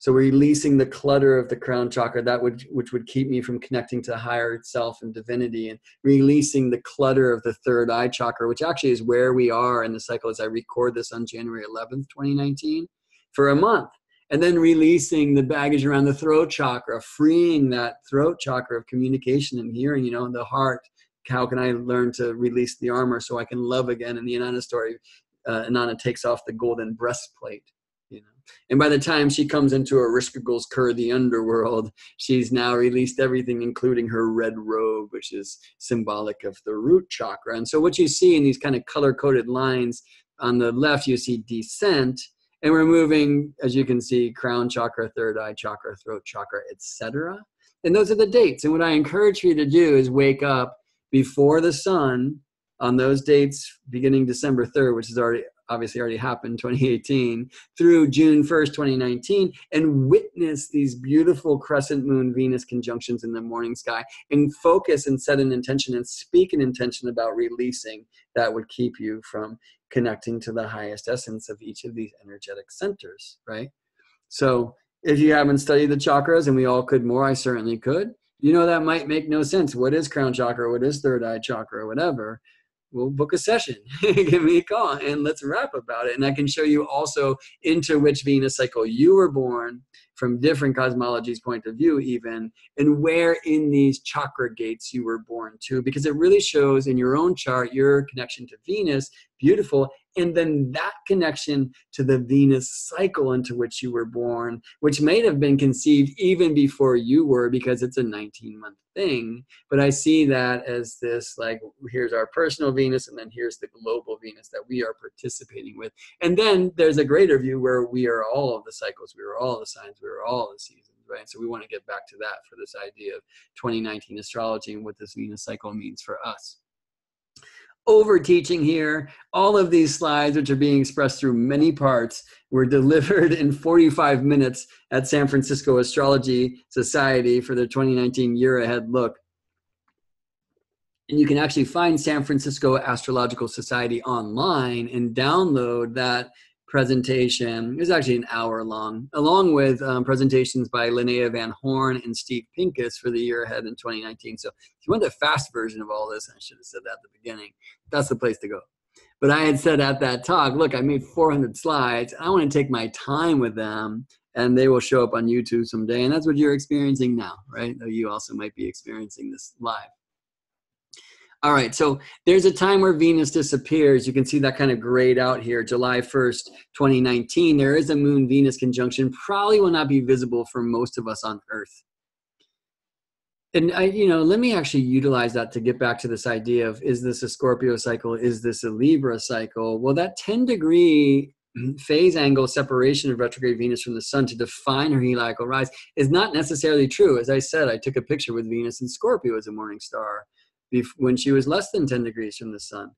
So releasing the clutter of the crown chakra, which would keep me from connecting to higher self and divinity, and releasing the clutter of the third eye chakra, which actually is where we are in the cycle as I record this on January 11th, 2019, for a month. And then releasing the baggage around the throat chakra, freeing that throat chakra of communication and hearing, the heart. How can I learn to release the armor so I can love again? In the Inanna story, Inanna takes off the golden breastplate. And by the time she comes into Ereshkigal's Kur, the underworld, she's now released everything, including her red robe, which is symbolic of the root chakra. And so what you see in these kind of color-coded lines on the left, you see descent, and we're moving, as you can see, crown chakra, third eye chakra, throat chakra, etc. And those are the dates. And what I encourage you to do is wake up before the sun on those dates, beginning December 3rd, which is obviously already happened, 2018, through June 1st, 2019, and witness these beautiful crescent moon Venus conjunctions in the morning sky, and focus and set an intention and speak an intention about releasing that would keep you from connecting to the highest essence of each of these energetic centers, right? So if you haven't studied the chakras, and we all could more, I certainly could, that might make no sense. What is crown chakra? What is third eye chakra? Whatever. We'll book a session, give me a call, and let's rap about it. And I can show you also into which Venus cycle you were born, from different cosmologies' point of view even, and where in these chakra gates you were born to, because it really shows in your own chart your connection to Venus, beautiful, and then that connection to the Venus cycle into which you were born, which may have been conceived even before you were, because it's a 19-month thing. But I see that as this, like, here's our personal Venus, and then here's the global Venus that we are participating with. And then there's a greater view where we are all of the cycles, we are all the signs, we are all the seasons, right? So we want to get back to that for this idea of 2019 astrology and what this Venus cycle means for us. Over teaching here, all of these slides, which are being expressed through many parts, were delivered in 45 minutes at San Francisco Astrology Society for their 2019 year ahead look. And you can actually find San Francisco Astrological Society online and download that presentation. It was actually an hour long, along with presentations by Linnea Van Horn and Steve Pincus for the year ahead in 2019. So if you want the fast version of all this, I should have said that at the beginning, that's the place to go. But I had said at that talk, look, I made 400 slides. I want to take my time with them, and they will show up on YouTube someday. And that's what you're experiencing now, right? Though you also might be experiencing this live. All right, so there's a time where Venus disappears. You can see that kind of grayed out here, July 1st, 2019. There is a Moon-Venus conjunction. Probably will not be visible for most of us on Earth. And let me actually utilize that to get back to this idea of, is this a Scorpio cycle? Is this a Libra cycle? Well, that 10-degree phase angle separation of retrograde Venus from the sun to define her heliacal rise is not necessarily true. As I said, I took a picture with Venus in Scorpio as a morning star when she was less than 10 degrees from the sun.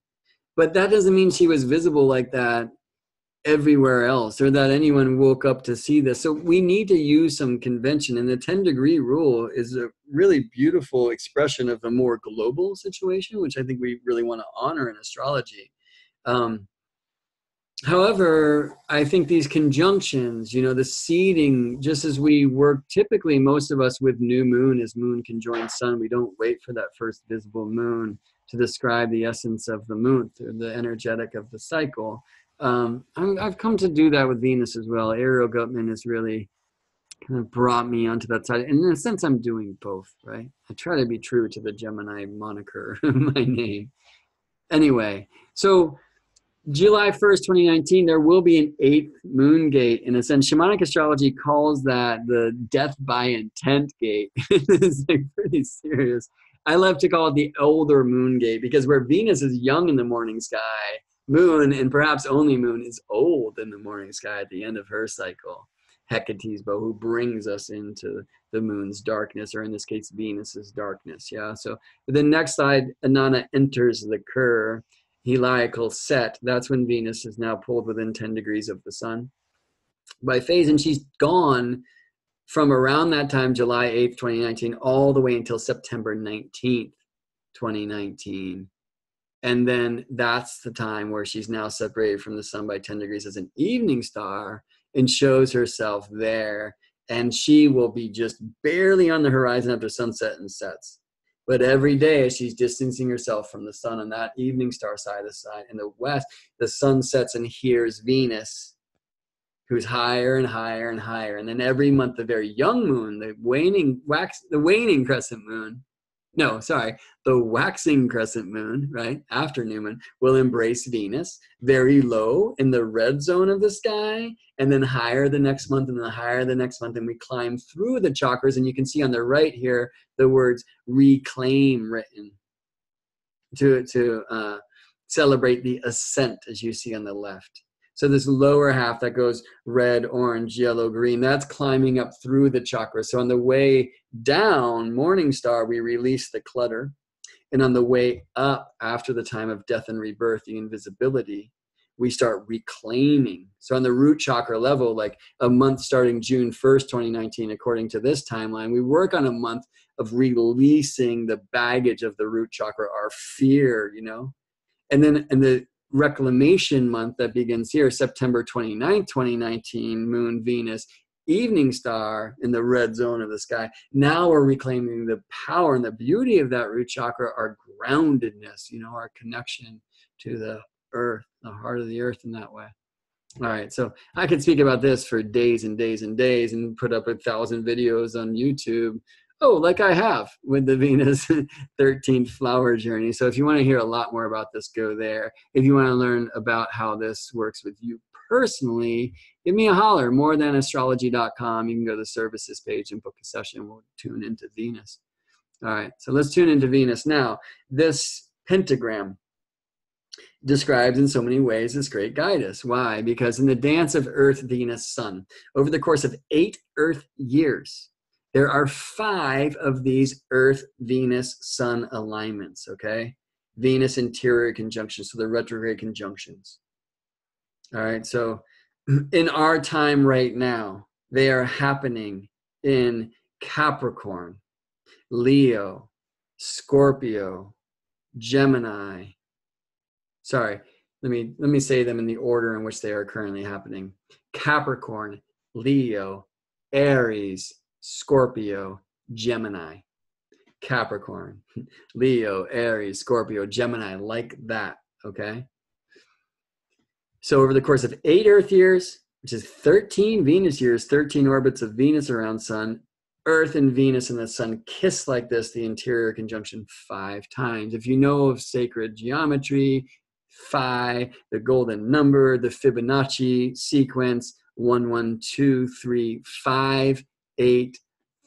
But that doesn't mean she was visible like that everywhere else, or that anyone woke up to see this. So we need to use some convention, and the 10-degree rule is a really beautiful expression of a more global situation, which I think we really want to honor in astrology. However, I think these conjunctions, the seeding, just as we work typically, most of us with new moon, as moon conjoined sun, we don't wait for that first visible moon to describe the essence of the moon, or the energetic of the cycle. I've come to do that with Venus as well. Ariel Gutman has really kind of brought me onto that side. And in a sense, I'm doing both, right? I try to be true to the Gemini moniker, my name. Anyway, so July 1st, 2019, there will be an 8th moon gate. In a sense, Shamanic astrology calls that the death by intent gate. It's like pretty serious. I love to call it the elder moon gate, because where Venus is young in the morning sky, moon, and perhaps only moon, is old in the morning sky at the end of her cycle. Hecate's bow, who brings us into the moon's darkness, or in this case, Venus's darkness. Yeah. So the next slide, Inanna enters the Kur. Heliacal set, that's when Venus is now pulled within 10 degrees of the sun by phase, and she's gone from around that time, July 8th, 2019, all the way until September 19th, 2019. And then that's the time where she's now separated from the sun by 10 degrees as an evening star and shows herself there And she will be just barely on the horizon after sunset and sets. But every day as she's distancing herself from the sun on that evening star side of the side in the west, the sun sets, and here's Venus, who's higher and higher and higher. And then every month, the very young moon, the waning crescent moon, the waxing crescent moon, right, after new moon, will embrace Venus very low in the red zone of the sky, and then higher the next month, and then higher the next month, and we climb through the chakras. And you can see on the right here the words reclaim written to celebrate the ascent, as you see on the left. So this lower half that goes red, orange, yellow, green, that's climbing up through the chakras. So on the way down, morning star, we release the clutter. And on the way up, after the time of death and rebirth, the invisibility, we start reclaiming. So on the root chakra level, like a month starting June 1st, 2019, according to this timeline, we work on a month of releasing the baggage of the root chakra, our fear, And then in the reclamation month that begins here, September 29th, 2019, moon, Venus, evening star in the red zone of the sky. Now we're reclaiming the power and the beauty of that root chakra, our groundedness, our connection to the earth, the heart of the earth in that way. All right, so I could speak about this for days and days and days and put up 1,000 videos on YouTube. Oh, like I have with the Venus 13th flower journey. So if you want to hear a lot more about this, go there. If you want to learn about how this works with you personally, give me a holler, morethan.astrology.com. You can go to the services page and book a session. We'll tune into Venus. All right, so let's tune into Venus. Now, this pentagram describes in so many ways this great goddess. Why? Because in the dance of Earth, Venus, Sun, over the course of 8 Earth years, there are 5 of these Earth, Venus, Sun alignments, okay? Venus interior conjunctions, so the retrograde conjunctions. All right, so in our time right now, they are happening in Capricorn, Leo, Scorpio, Gemini. Sorry, let me say them in the order in which they are currently happening. Capricorn, Leo, Aries, Scorpio, Gemini. Capricorn, Leo, Aries, Scorpio, Gemini, like that, okay? So over the course of 8 Earth years, which is 13 Venus years, 13 orbits of Venus around Sun, Earth and Venus and the Sun kiss like this, the interior conjunction 5 times. If you know of sacred geometry, phi, the golden number, the Fibonacci sequence, 1, 1, 2, 3, 5, 8,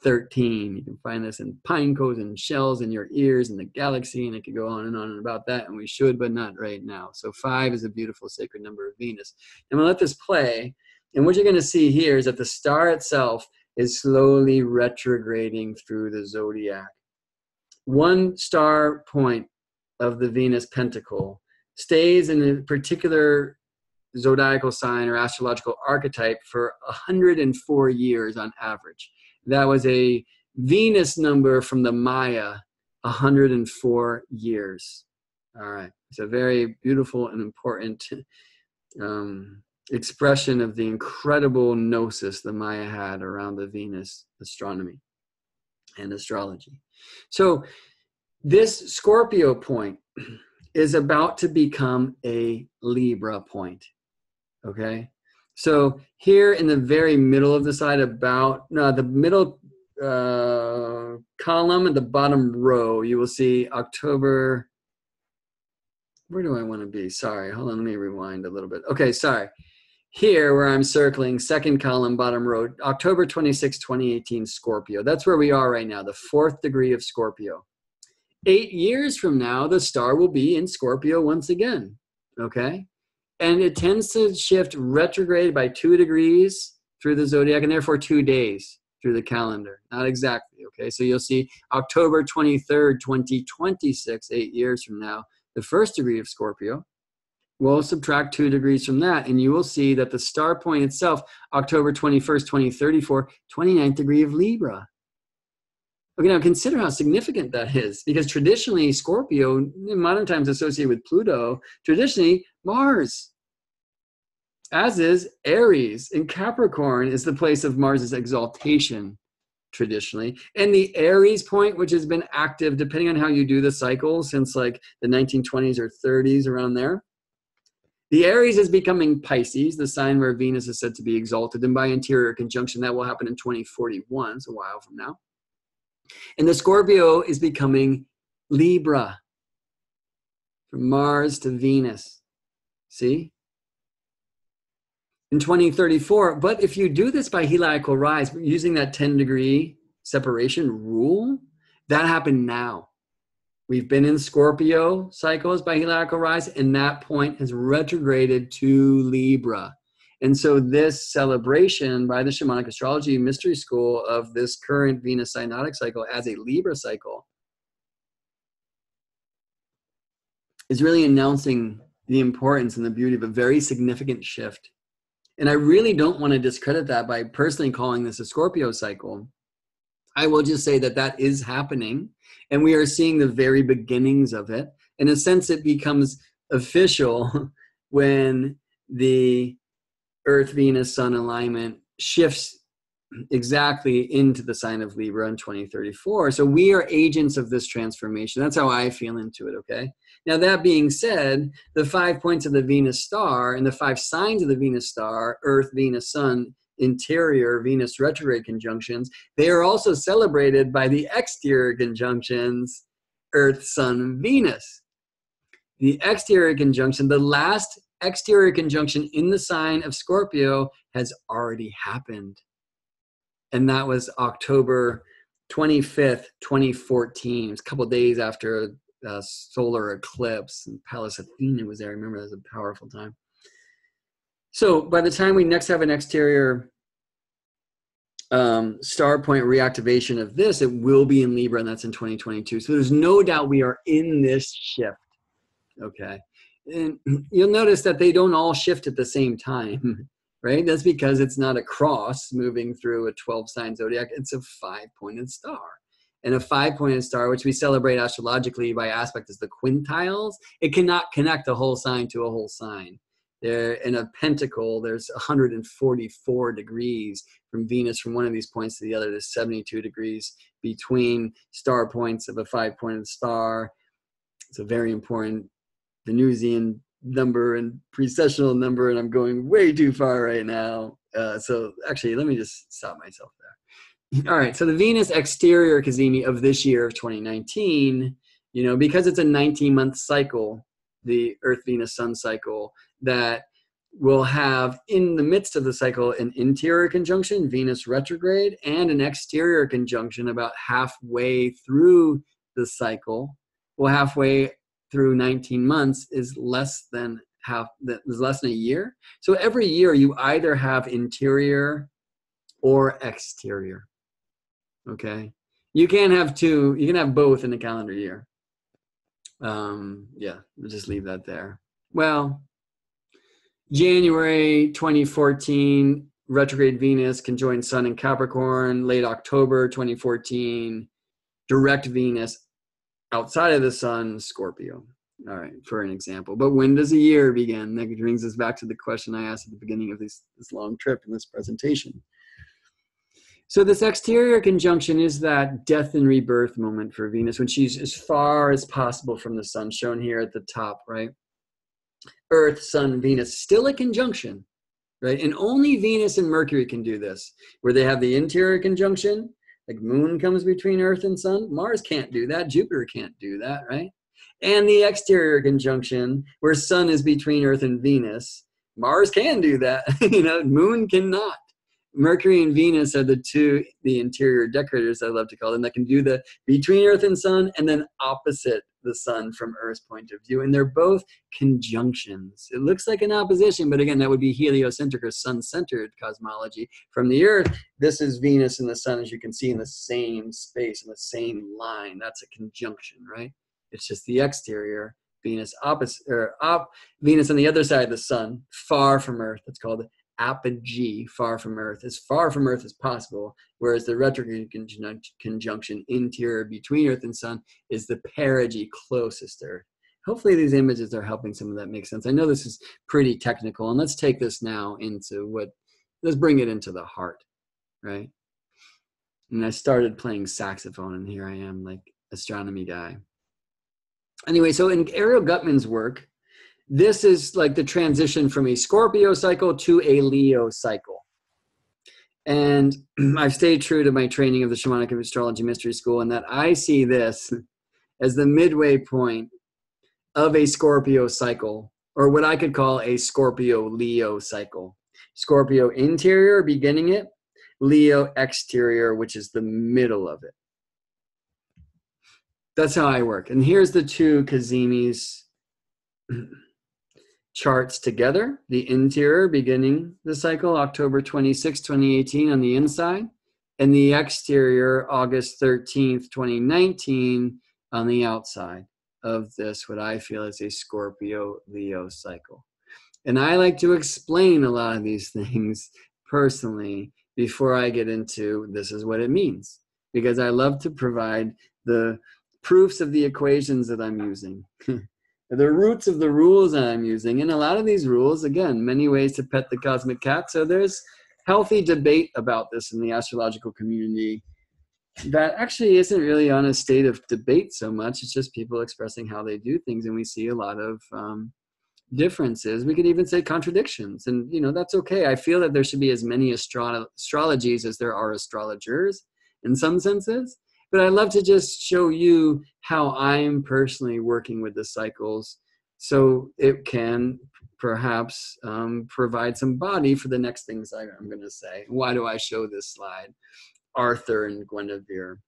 13. You can find this in pine cones and shells in your ears in the galaxy, and it could go on and about that, and we should, but not right now. So 5 is a beautiful sacred number of Venus. And we'll let this play, and what you're going to see here is that the star itself is slowly retrograding through the zodiac. One star point of the Venus pentacle stays in a particular zodiacal sign or astrological archetype for 104 years on average. That was a Venus number from the Maya, 104 years. All right. It's a very beautiful and important expression of the incredible gnosis the Maya had around the Venus astronomy and astrology. So this Scorpio point is about to become a Libra point, okay? So here in the very middle of the side, the middle column and the bottom row, you will see October. Where do I want to be? Sorry, hold on, let me rewind a little bit. Okay, sorry. Here where I'm circling, second column, bottom row, October 26, 2018, Scorpio. That's where we are right now, the 4th degree of Scorpio. 8 years from now, the star will be in Scorpio once again, okay? And it tends to shift retrograde by 2 degrees through the zodiac, and therefore 2 days through the calendar. Not exactly, okay? So you'll see October 23rd, 2026, 8 years from now, the 1st degree of Scorpio. We'll subtract 2 degrees from that, and you will see that the star point itself, October 21st, 2034, 29th degree of Libra. Okay, now consider how significant that is, because traditionally Scorpio, in modern times associated with Pluto, traditionally Mars. as is Aries. And Capricorn is the place of Mars's exaltation, traditionally. And the Aries point, which has been active, depending on how you do the cycle, since like the 1920s or 30s, around there. The Aries is becoming Pisces, the sign where Venus is said to be exalted. And by interior conjunction, that will happen in 2041, so a while from now. And the Scorpio is becoming Libra, from Mars to Venus. See? In 2034. But if you do this by heliacal rise, using that 10-degree separation rule, that happened now. We've been in Scorpio cycles by heliacal rise, and that point has retrograded to Libra. And so this celebration by the Shamanic Astrology Mystery School of this current Venus Synodic cycle as a Libra cycle is really announcing the importance and the beauty of a very significant shift. And I really don't want to discredit that by personally calling this a Scorpio cycle. I will just say that that is happening, and we are seeing the very beginnings of it. In a sense, it becomes official when the Earth-Venus-Sun alignment shifts exactly into the sign of Libra in 2034. So we are agents of this transformation. That's how I feel into it, okay? Now, that being said, the 5 points of the Venus star and the 5 signs of the Venus star, Earth, Venus, Sun, interior, Venus retrograde conjunctions, they are also celebrated by the exterior conjunctions, Earth, Sun, Venus. The exterior conjunction, the last exterior conjunction in the sign of Scorpio has already happened. And that was October 25th, 2014. It was a couple of days after a solar eclipse, and Pallas Athena was there. I remember that was a powerful time. So by the time we next have an exterior star point reactivation of this, it will be in Libra, and that's in 2022. So there's no doubt we are in this shift, okay? And you'll notice that they don't all shift at the same time, right? That's because it's not a cross moving through a 12-sign zodiac. It's a 5-pointed star. And a 5-pointed star, which we celebrate astrologically by aspect as the quintiles, it cannot connect a whole sign to a whole sign. There, in a pentacle, there's 144 degrees from Venus from one of these points to the other. There's 72 degrees between star points of a 5-pointed star. It's a very important Venusian number and precessional number, and I'm going way too far right now. So actually, let me just stop myself there. All right, so the Venus exterior cazimi of this year of 2019, you know, because it's a 19-month cycle, the Earth-Venus-Sun cycle, that will have in the midst of the cycle an interior conjunction, Venus retrograde, and an exterior conjunction about halfway through the cycle. Well, halfway through 19 months is less than a year. So every year you either have interior or exterior. Okay, you can't have two. You can have both in a calendar year. Yeah, we'll just leave that there. Well, January 2014, retrograde Venus conjoined Sun in Capricorn. Late October 2014, direct Venus outside of the Sun, Scorpio. All right, for an example. But when does a year begin? That brings us back to the question I asked at the beginning of this long trip in this presentation. So this exterior conjunction is that death and rebirth moment for Venus when she's as far as possible from the Sun, shown here at the top, right? Earth, Sun, Venus, still a conjunction, right? And only Venus and Mercury can do this, where they have the interior conjunction, like Moon comes between Earth and Sun. Mars can't do that. Jupiter can't do that, right? And the exterior conjunction, where Sun is between Earth and Venus. Mars can do that, you know, Moon cannot. Mercury and Venus are the interior decorators, I love to call them, that can do the between Earth and Sun and then opposite the Sun from Earth's point of view. And they're both conjunctions. It looks like an opposition, but again, that would be heliocentric or sun-centered cosmology. From the Earth, this is Venus and the Sun, as you can see, in the same space, in the same line. That's a conjunction, right? It's just the exterior. Venus Venus on the other side of the Sun, far from Earth. It's called apogee, far from Earth, as far from Earth as possible, whereas the retrograde conjunction interior between Earth and Sun is the perigee, closest to Earth. Hopefully these images are helping some of that make sense. I know this is pretty technical, and let's take this now into let's bring it into the heart, right? And I started playing saxophone, and here I am, like astronomy guy. Anyway, so in Ariel Gutman's work, this is like the transition from a Scorpio cycle to a Leo cycle. And I've stayed true to my training of the Shamanic of Astrology Mystery School, and that I see this as the midway point of a Scorpio cycle, or what I could call a Scorpio Leo cycle. Scorpio interior, beginning it, Leo exterior, which is the middle of it. That's how I work. And here's the two Kazimi's charts together. The interior, beginning the cycle, October 26, 2018 on the inside, and the exterior, August 13th, 2019 on the outside of this, what I feel is a Scorpio Leo cycle. And I like to explain a lot of these things personally before I get into this is what it means, because I love to provide the proofs of the equations that I'm using, the roots of the rules that I'm using. And a lot of these rules, again, many ways to pet the cosmic cat. So there's healthy debate about this in the astrological community that actually isn't really on a state of debate so much. It's just people expressing how they do things. And we see a lot of differences. We could even say contradictions. And, you know, that's okay. I feel that there should be as many astrologies as there are astrologers in some senses. But I love to just show you how I'm personally working with the cycles so it can perhaps provide some body for the next things I'm going to say. Why do I show this slide? Arthur and Guinevere.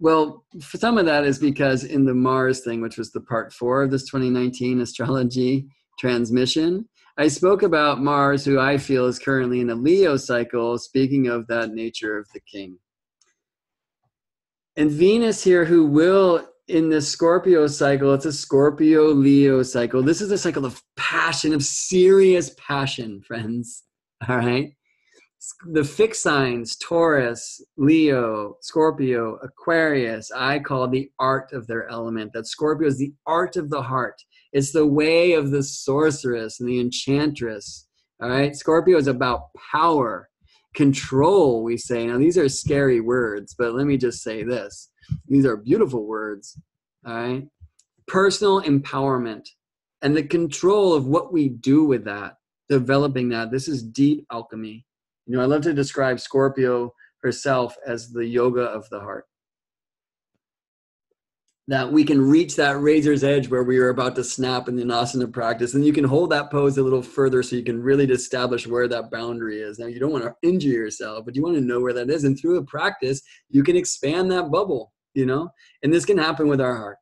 Well, for some of that is because in the Mars thing, which was the part 4 of this 2019 astrology transmission, I spoke about Mars, who I feel is currently in a Leo cycle, speaking of that nature of the king. And Venus here, who will, in the Scorpio cycle, it's a Scorpio Leo cycle. This is a cycle of passion, of serious passion, friends. All right. The fixed signs, Taurus, Leo, Scorpio, Aquarius, I call the art of their element. That Scorpio is the art of the heart. It's the way of the sorceress and the enchantress. All right. Scorpio is about power, control, we say. Now, these are scary words, but let me just say this. These are beautiful words. All right. Personal empowerment and the control of what we do with that, developing that. This is deep alchemy. You know, I love to describe Scorpio herself as the yoga of the heart. That we can reach that razor's edge where we are about to snap in the asana practice. And you can hold that pose a little further so you can really establish where that boundary is. Now, you don't want to injure yourself, but you want to know where that is. And through a practice, you can expand that bubble, you know, and this can happen with our heart.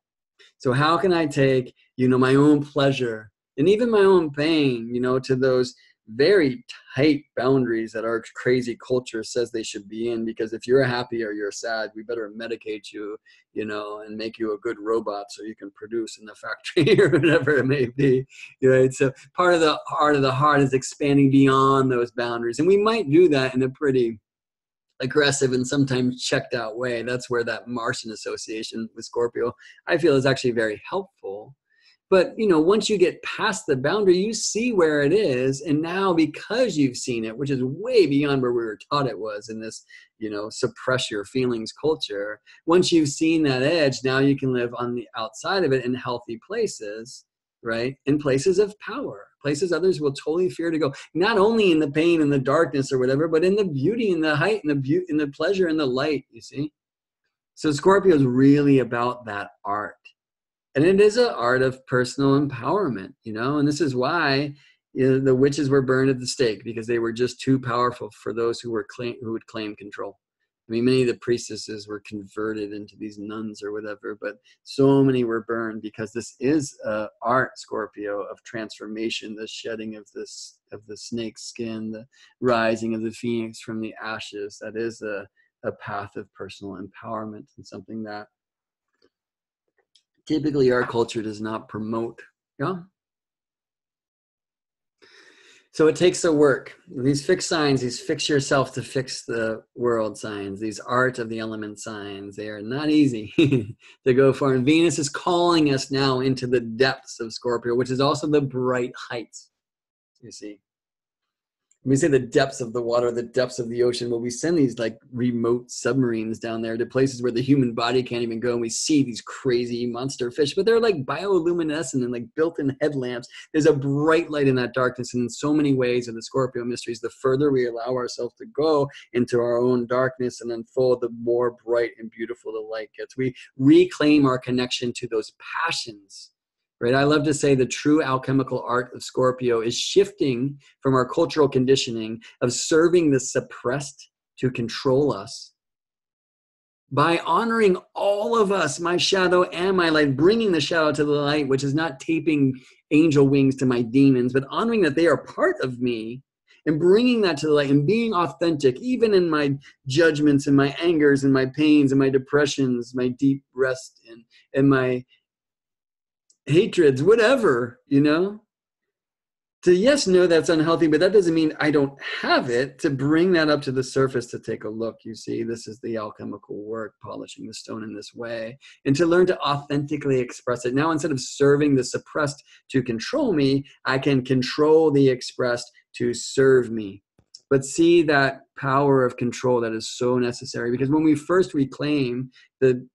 So how can I take, you know, my own pleasure and even my own pain, you know, to those very tight boundaries that our crazy culture says they should be in? Because if you're happy or you're sad, we better medicate you, you know, and make you a good robot so you can produce in the factory or whatever it may be, right? So part of the art of the heart is expanding beyond those boundaries. And we might do that in a pretty aggressive and sometimes checked out way. That's where that Martian association with Scorpio, I feel, is actually very helpful. But, you know, once you get past the boundary, you see where it is. And now because you've seen it, which is way beyond where we were taught it was in this, you know, suppress your feelings culture. Once you've seen that edge, now you can live on the outside of it in healthy places, right? In places of power, places others will totally fear to go. Not only in the pain and the darkness or whatever, but in the beauty and the height and the beauty and the pleasure and the light, you see? So Scorpio is really about that art. And it is an art of personal empowerment, you know, and this is why, you know, the witches were burned at the stake, because they were just too powerful for those who would claim control. I mean, many of the priestesses were converted into these nuns or whatever, but so many were burned because this is art, Scorpio, of transformation, the shedding of the snake's skin, the rising of the phoenix from the ashes. That is a path of personal empowerment, and something that typically our culture does not promote. Yeah. So it takes the work. These fixed signs, these fix yourself to fix the world signs, these art of the element signs, they are not easy to go for. And Venus is calling us now into the depths of Scorpio, which is also the bright heights, you see. When we say the depths of the water, the depths of the ocean, well, we send these like remote submarines down there to places where the human body can't even go, and we see these crazy monster fish, but they're like bioluminescent and like built-in headlamps. There's a bright light in that darkness, and in so many ways of the Scorpio mysteries, the further we allow ourselves to go into our own darkness and unfold, the more bright and beautiful the light gets. We reclaim our connection to those passions. Right? I love to say the true alchemical art of Scorpio is shifting from our cultural conditioning of serving the suppressed to control us by honoring all of us, my shadow and my light, bringing the shadow to the light, which is not taping angel wings to my demons, but honoring that they are part of me and bringing that to the light and being authentic, even in my judgments and my angers and my pains and my depressions, my deep rest and my hatreds, whatever, you know, to yes, no, that's unhealthy, but that doesn't mean I don't have it. To bring that up to the surface, to take a look, you see, this is the alchemical work, polishing the stone in this way, and to learn to authentically express it. Now, instead of serving the suppressed to control me, I can control the expressed to serve me. But see that power of control that is so necessary, because when we first reclaim the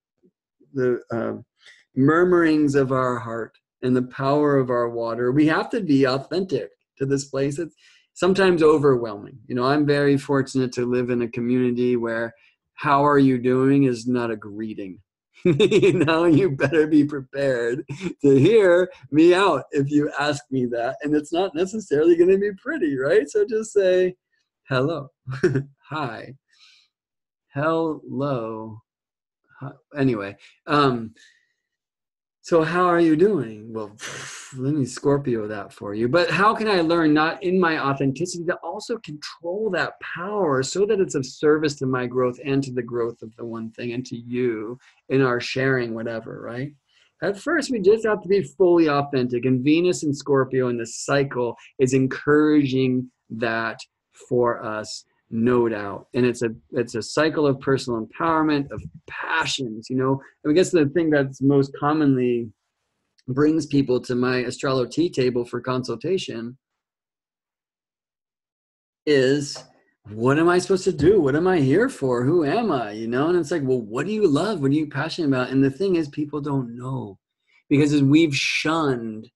murmurings of our heart and the power of our water, we have to be authentic to this place. It's sometimes overwhelming. You know, I'm very fortunate to live in a community where how are you doing is not a greeting. You know, you better be prepared to hear me out if you ask me that. And it's not necessarily going to be pretty, right? So just say, hello, hi, hello. Anyway, so how are you doing? Well, let me Scorpio that for you. But how can I learn, not in my authenticity, to also control that power so that it's of service to my growth and to the growth of the one thing and to you in our sharing whatever, right? At first, we just have to be fully authentic. And Venus and Scorpio in the cycle is encouraging that for us, no doubt. And it's a cycle of personal empowerment, of passions, you know. And I guess the thing that's most commonly brings people to my Astrology table for consultation is, what am I supposed to do? What am I here for? Who am I? You know? And it's like, well, what do you love? What are you passionate about? And the thing is, people don't know, because as we've shunned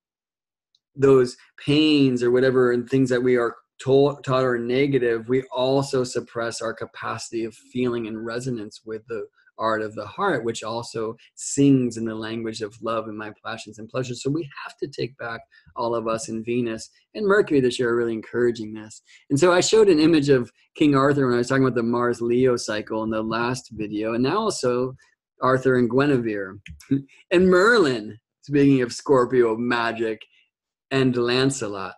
those pains or whatever and things that we are taught are negative, we also suppress our capacity of feeling in resonance with the art of the heart, which also sings in the language of love and my passions and pleasures. So we have to take back all of us, in Venus and Mercury this year are really encouraging this. And so I showed an image of King Arthur when I was talking about the Mars Leo cycle in the last video, and now also Arthur and Guinevere and Merlin, speaking of Scorpio magic, and Lancelot.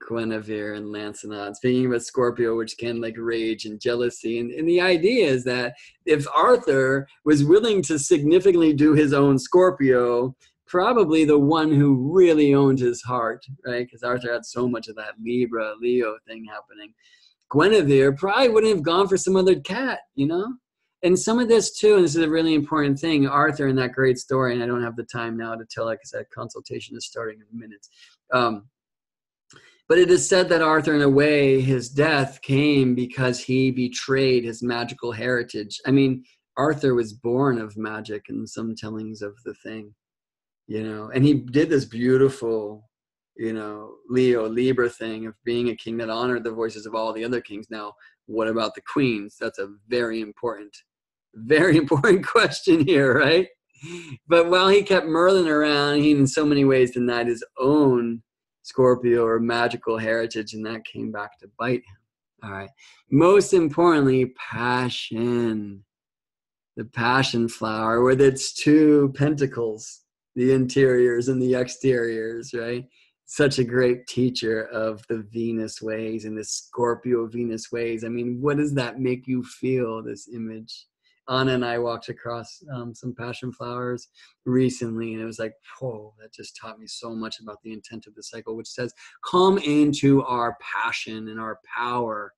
Guinevere and Lancelot, speaking about Scorpio, which can like rage and jealousy. And the idea is that if Arthur was willing to significantly do his own Scorpio, probably the one who really owned his heart, right? Because Arthur had so much of that Libra, Leo thing happening. Guinevere probably wouldn't have gone for some other cat, you know? And some of this too, and this is a really important thing, Arthur in that great story, and I don't have the time now to tell it because that consultation is starting in minutes. But it is said that Arthur, in a way, his death came because he betrayed his magical heritage. I mean, Arthur was born of magic in some tellings of the thing, you know, and he did this beautiful, you know, Leo, Libra thing of being a king that honored the voices of all the other kings. Now, what about the queens? That's a very important question here, right? But while he kept Merlin around, he in so many ways denied his own Scorpio or magical heritage, and that came back to bite him. All right. Most importantly, passion. The passion flower with its two pentacles, the interiors and the exteriors, right? Such a great teacher of the Venus ways and the Scorpio Venus ways. I mean, what does that make you feel, this image? Anna and I walked across some passion flowers recently, and it was like, whoa, that just taught me so much about the intent of the cycle, which says, come into our passion and our power.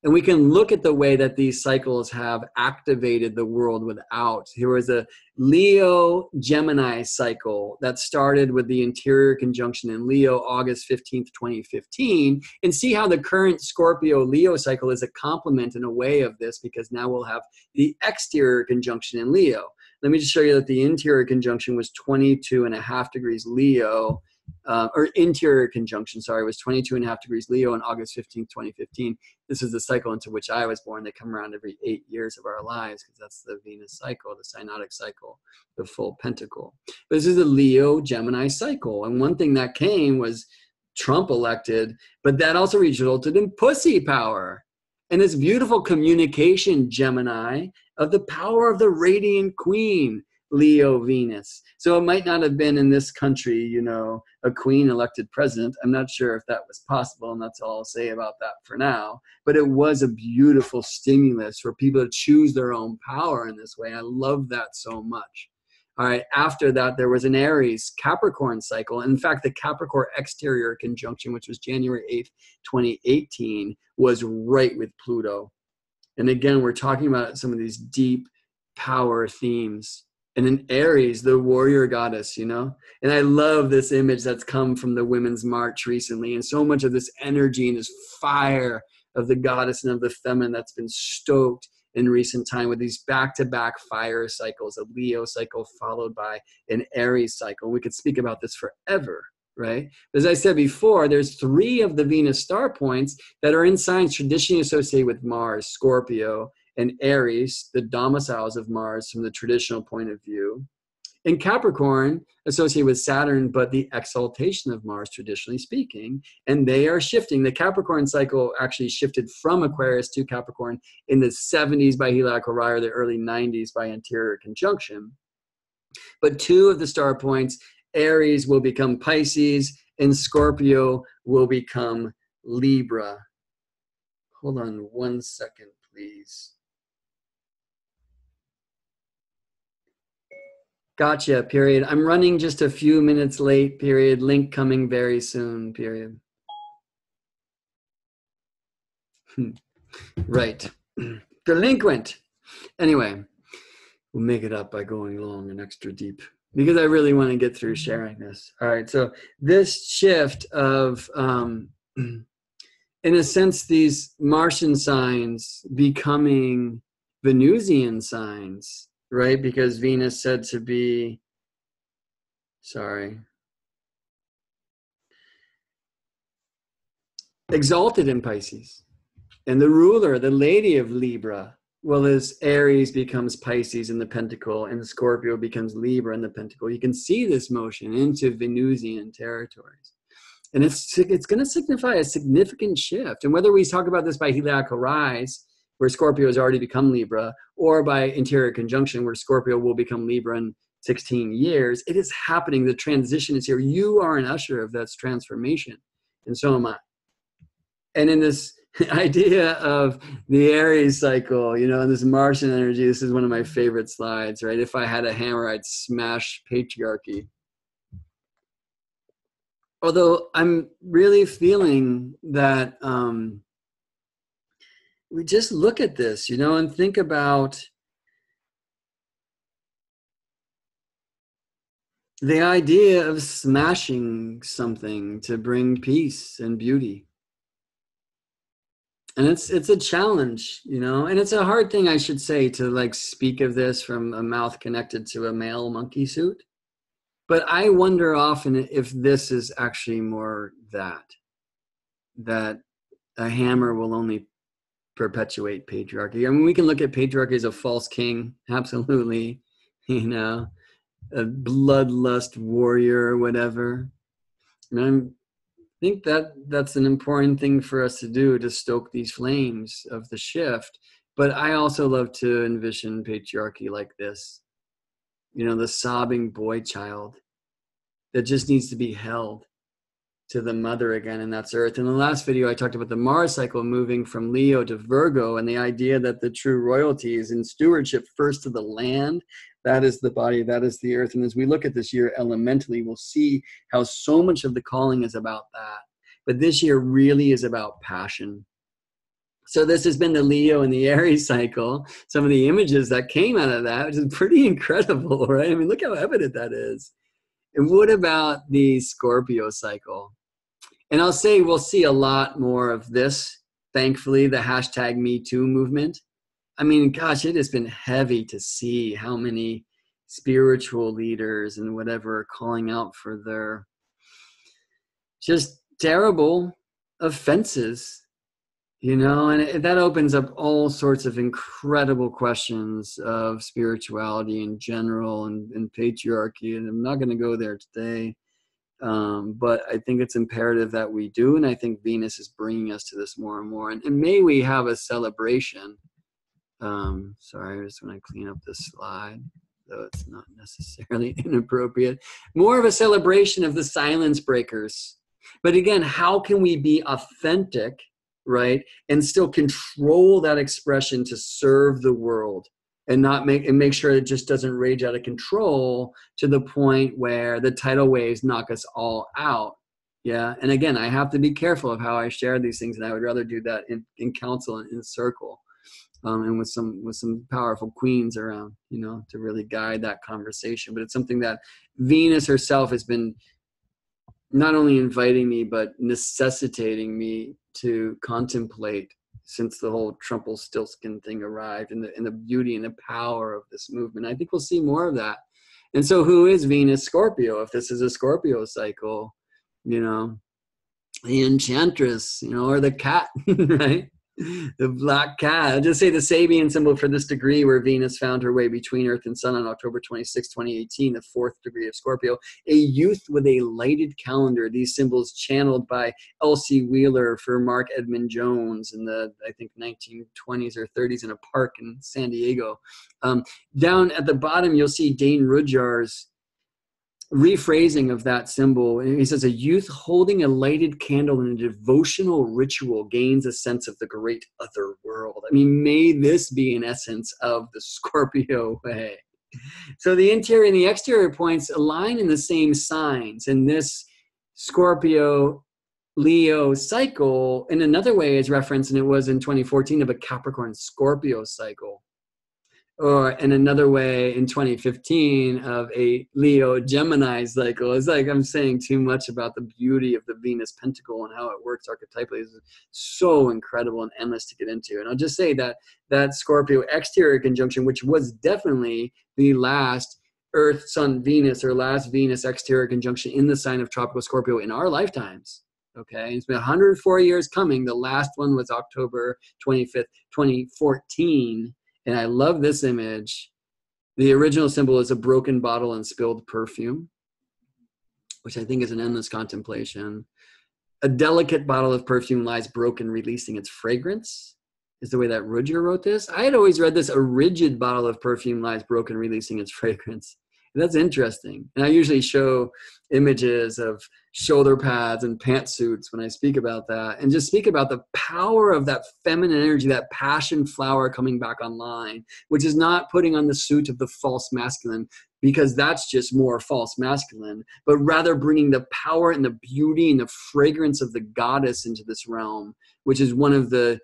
And we can look at the way that these cycles have activated the world without. Here was a Leo Gemini cycle that started with the interior conjunction in Leo, August 15th, 2015. And see how the current Scorpio Leo cycle is a complement in a way of this, because now we'll have the exterior conjunction in Leo. Let me just show you that the interior conjunction was 22.5 degrees Leo. Or interior conjunction, sorry, was 22.5 degrees Leo on August 15th, 2015. This is the cycle into which I was born. They come around every 8 years of our lives, because that's the Venus cycle, the Synodic cycle, the full pentacle. But this is the Leo Gemini cycle. And one thing that came was Trump elected, but that also resulted in pussy power. And this beautiful communication, Gemini, of the power of the radiant queen, Leo Venus. So it might not have been in this country, you know, a queen elected president. I'm not sure if that was possible, and that's all I'll say about that for now. But it was a beautiful stimulus for people to choose their own power in this way. I love that so much. All right, after that, there was an Aries Capricorn cycle. In fact, the Capricorn exterior conjunction, which was January 8th, 2018, was right with Pluto. And again, we're talking about some of these deep power themes. And in Aries, the warrior goddess, you know? And I love this image that's come from the Women's March recently. And so much of this energy and this fire of the goddess and of the feminine that's been stoked in recent time with these back-to-back fire cycles, a Leo cycle followed by an Aries cycle. We could speak about this forever, right? As I said before, there's 3 of the Venus star points that are in signs traditionally associated with Mars, Scorpio, and Aries, the domiciles of Mars from the traditional point of view. And Capricorn, associated with Saturn, but the exaltation of Mars, traditionally speaking. And they are shifting. The Capricorn cycle actually shifted from Aquarius to Capricorn in the 70s by heliacal or the early 90s by interior conjunction. But 2 of the star points, Aries will become Pisces, and Scorpio will become Libra. Hold on 1 second, please. Gotcha, period. I'm running just a few minutes late, period. Link coming very soon, period. Right. Delinquent. Anyway, we'll make it up by going long and extra deep, because I really want to get through sharing this. All right, so this shift of, in a sense, these Martian signs becoming Venusian signs, right? Because Venus said to be, exalted in Pisces. And the ruler, the lady of Libra, well, as Aries becomes Pisces in the pentacle and Scorpio becomes Libra in the pentacle, you can see this motion into Venusian territories. And it's going to signify a significant shift. And whether we talk about this by heliacal rise, where Scorpio has already become Libra, or by interior conjunction, where Scorpio will become Libra in 16 years, it is happening. The transition is here. You are an usher of that transformation, and so am I. And in this idea of the Aries cycle, you know, and this Martian energy, this is one of my favorite slides, right? If I had a hammer, I'd smash patriarchy. Although I'm really feeling that we just look at this, you know, and think about the idea of smashing something to bring peace and beauty. And it's a challenge, you know, and it's a hard thing, I should say, to like speak of this from a mouth connected to a male monkey suit. But I wonder often if this is actually more that a hammer will only perpetuate patriarchy. I mean, we can look at patriarchy as a false king, absolutely, you know, a bloodlust warrior or whatever. And I think that's an important thing for us to do, to stoke these flames of the shift. But I also love to envision patriarchy like this, you know, the sobbing boy child that just needs to be held, to the mother again, and that's Earth. In the last video, I talked about the Mars cycle moving from Leo to Virgo, and the idea that the true royalty is in stewardship first to the land. That is the body, that is the Earth. And as we look at this year elementally, we'll see how so much of the calling is about that. But this year really is about passion. So this has been the Leo and the Aries cycle. Some of the images that came out of that, which is pretty incredible, right? I mean, look how evident that is. And what about the Scorpio cycle? And I'll say we'll see a lot more of this, thankfully, the hashtag #MeToo movement. I mean, gosh, it has been heavy to see how many spiritual leaders and whatever are calling out for their just terrible offenses, you know, and that opens up all sorts of incredible questions of spirituality in general and patriarchy. And I'm not going to go there today. But I think it's imperative that we do. And I think Venus is bringing us to this more and more. And may we have a celebration. Sorry, I just want to clean up this slide, though it's not necessarily inappropriate. More of a celebration of the silence breakers. But again, how can we be authentic, right, and still control that expression to serve the world and not make sure it just doesn't rage out of control to the point where the tidal waves knock us all out? Yeah, and again, I have to be careful of how I share these things, and I would rather do that in council and in circle, and with some powerful queens around, you know, to really guide that conversation. But it's something that Venus herself has been not only inviting me, but necessitating me to contemplate since the whole Trumpelstiltskin thing arrived, and the beauty and the power of this movement. I think we'll see more of that. And so who is Venus Scorpio? If this is a Scorpio cycle, you know, the enchantress, you know, or the cat, right? The black cat. I'll just say the Sabian symbol for this degree where Venus found her way between Earth and Sun on October 26, 2018, the 4th degree of Scorpio. A youth with a lighted calendar. These symbols channeled by Elsie Wheeler for Mark Edmund Jones in the, I think, 1920s or 30s in a park in San Diego. Down at the bottom, you'll see Dane Rudjar's rephrasing of that symbol. He says, a youth holding a lighted candle in a devotional ritual gains a sense of the great other world. I mean, may this be an essence of the Scorpio way. So the interior and the exterior points align in the same signs. And this Scorpio Leo cycle, in another way, is referenced, and it was in 2014, of a Capricorn Scorpio cycle. Or in another way, in 2015, of a Leo Gemini cycle. It's like I'm saying too much about the beauty of the Venus pentacle and how it works archetypally. Is so incredible and endless to get into. And I'll just say that that Scorpio exterior conjunction, which was definitely the last Earth, Sun, Venus, or last Venus exterior conjunction in the sign of tropical Scorpio in our lifetimes. Okay, it's been 104 years coming. The last one was October 25th, 2014. And I love this image. The original symbol is a broken bottle and spilled perfume, which I think is an endless contemplation. A delicate bottle of perfume lies broken, releasing its fragrance, is the way that Rudger wrote this. I had always read this, a rigid bottle of perfume lies broken, releasing its fragrance. And that's interesting. And I usually show images of shoulder pads and pantsuits when I speak about that, and just speak about the power of that feminine energy, that passion flower coming back online, which is not putting on the suit of the false masculine, because that's just more false masculine, but rather bringing the power and the beauty and the fragrance of the goddess into this realm, which is one of the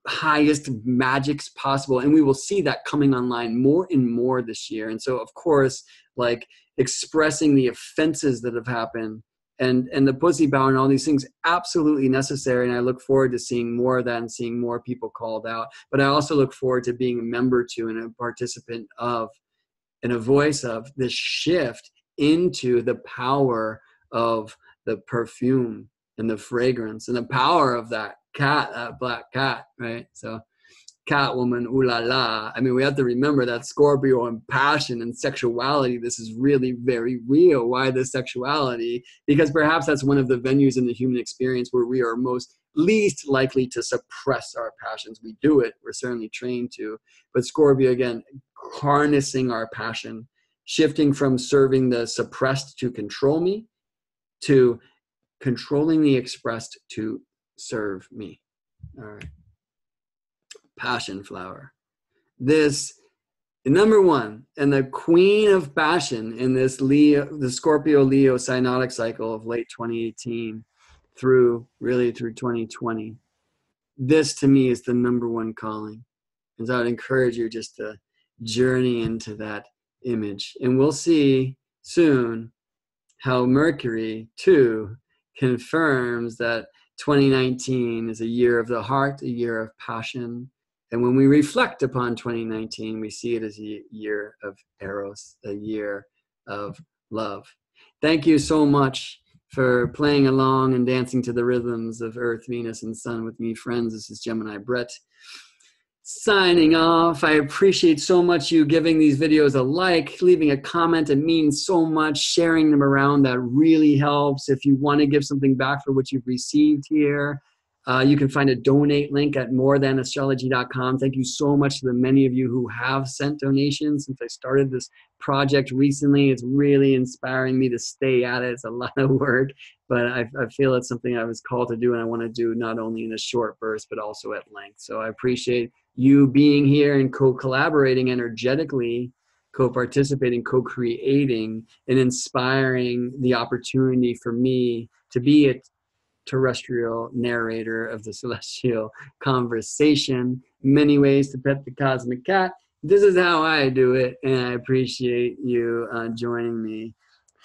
highest magics possible. And we will see that coming online more and more this year. And so, of course, like expressing the offenses that have happened and the pussy power and all these things, absolutely necessary. And I look forward to seeing more of that and seeing more people called out. But I also look forward to being a member to and a participant of and a voice of this shift into the power of the perfume and the fragrance and the power of that cat, that black cat, right? So Catwoman, ooh la la. I mean, we have to remember that Scorpio and passion and sexuality, this is really very real. Why the sexuality? Because perhaps that's one of the venues in the human experience where we are least likely to suppress our passions. We do it. We're certainly trained to. But Scorpio, again, harnessing our passion, shifting from serving the suppressed to control me, to controlling the expressed to serve me. All right. Passion flower. This, number one, and the queen of passion in this the Scorpio Leo Synodic cycle of late 2018 through 2020. This to me is the number one calling. And so I would encourage you just to journey into that image. And we'll see soon how Mercury too confirms that 2019 is a year of the heart, a year of passion. And when we reflect upon 2019, we see it as a year of Eros, a year of love. Thank you so much for playing along and dancing to the rhythms of Earth, Venus, and Sun with me, friends. This is Gemini Brett signing off. I appreciate so much you giving these videos a like, leaving a comment. It means so much. Sharing them around, that really helps. If you want to give something back for what you've received here, you can find a donate link at morethan.astrology.com. Thank you so much to the many of you who have sent donations since I started this project recently. It's really inspiring me to stay at it. It's a lot of work, but I feel it's something I was called to do, and I want to do not only in a short burst, but also at length. So I appreciate you being here and co-collaborating energetically, co-participating, co-creating, and inspiring the opportunity for me to be a terrestrial narrator of the celestial conversation. Many ways to pet the cosmic cat. This is how I do it, and I appreciate you joining me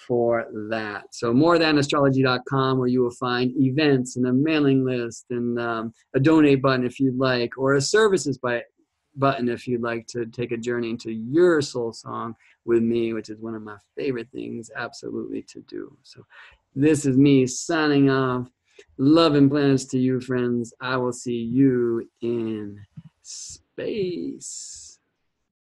for that. So morethan.astrology.com, where you will find events and a mailing list and a donate button if you'd like, or a services button if you'd like to take a journey into your soul song with me, which is one of my favorite things absolutely to do. So this is me signing off. Love and planets to you, friends. I will see you in space.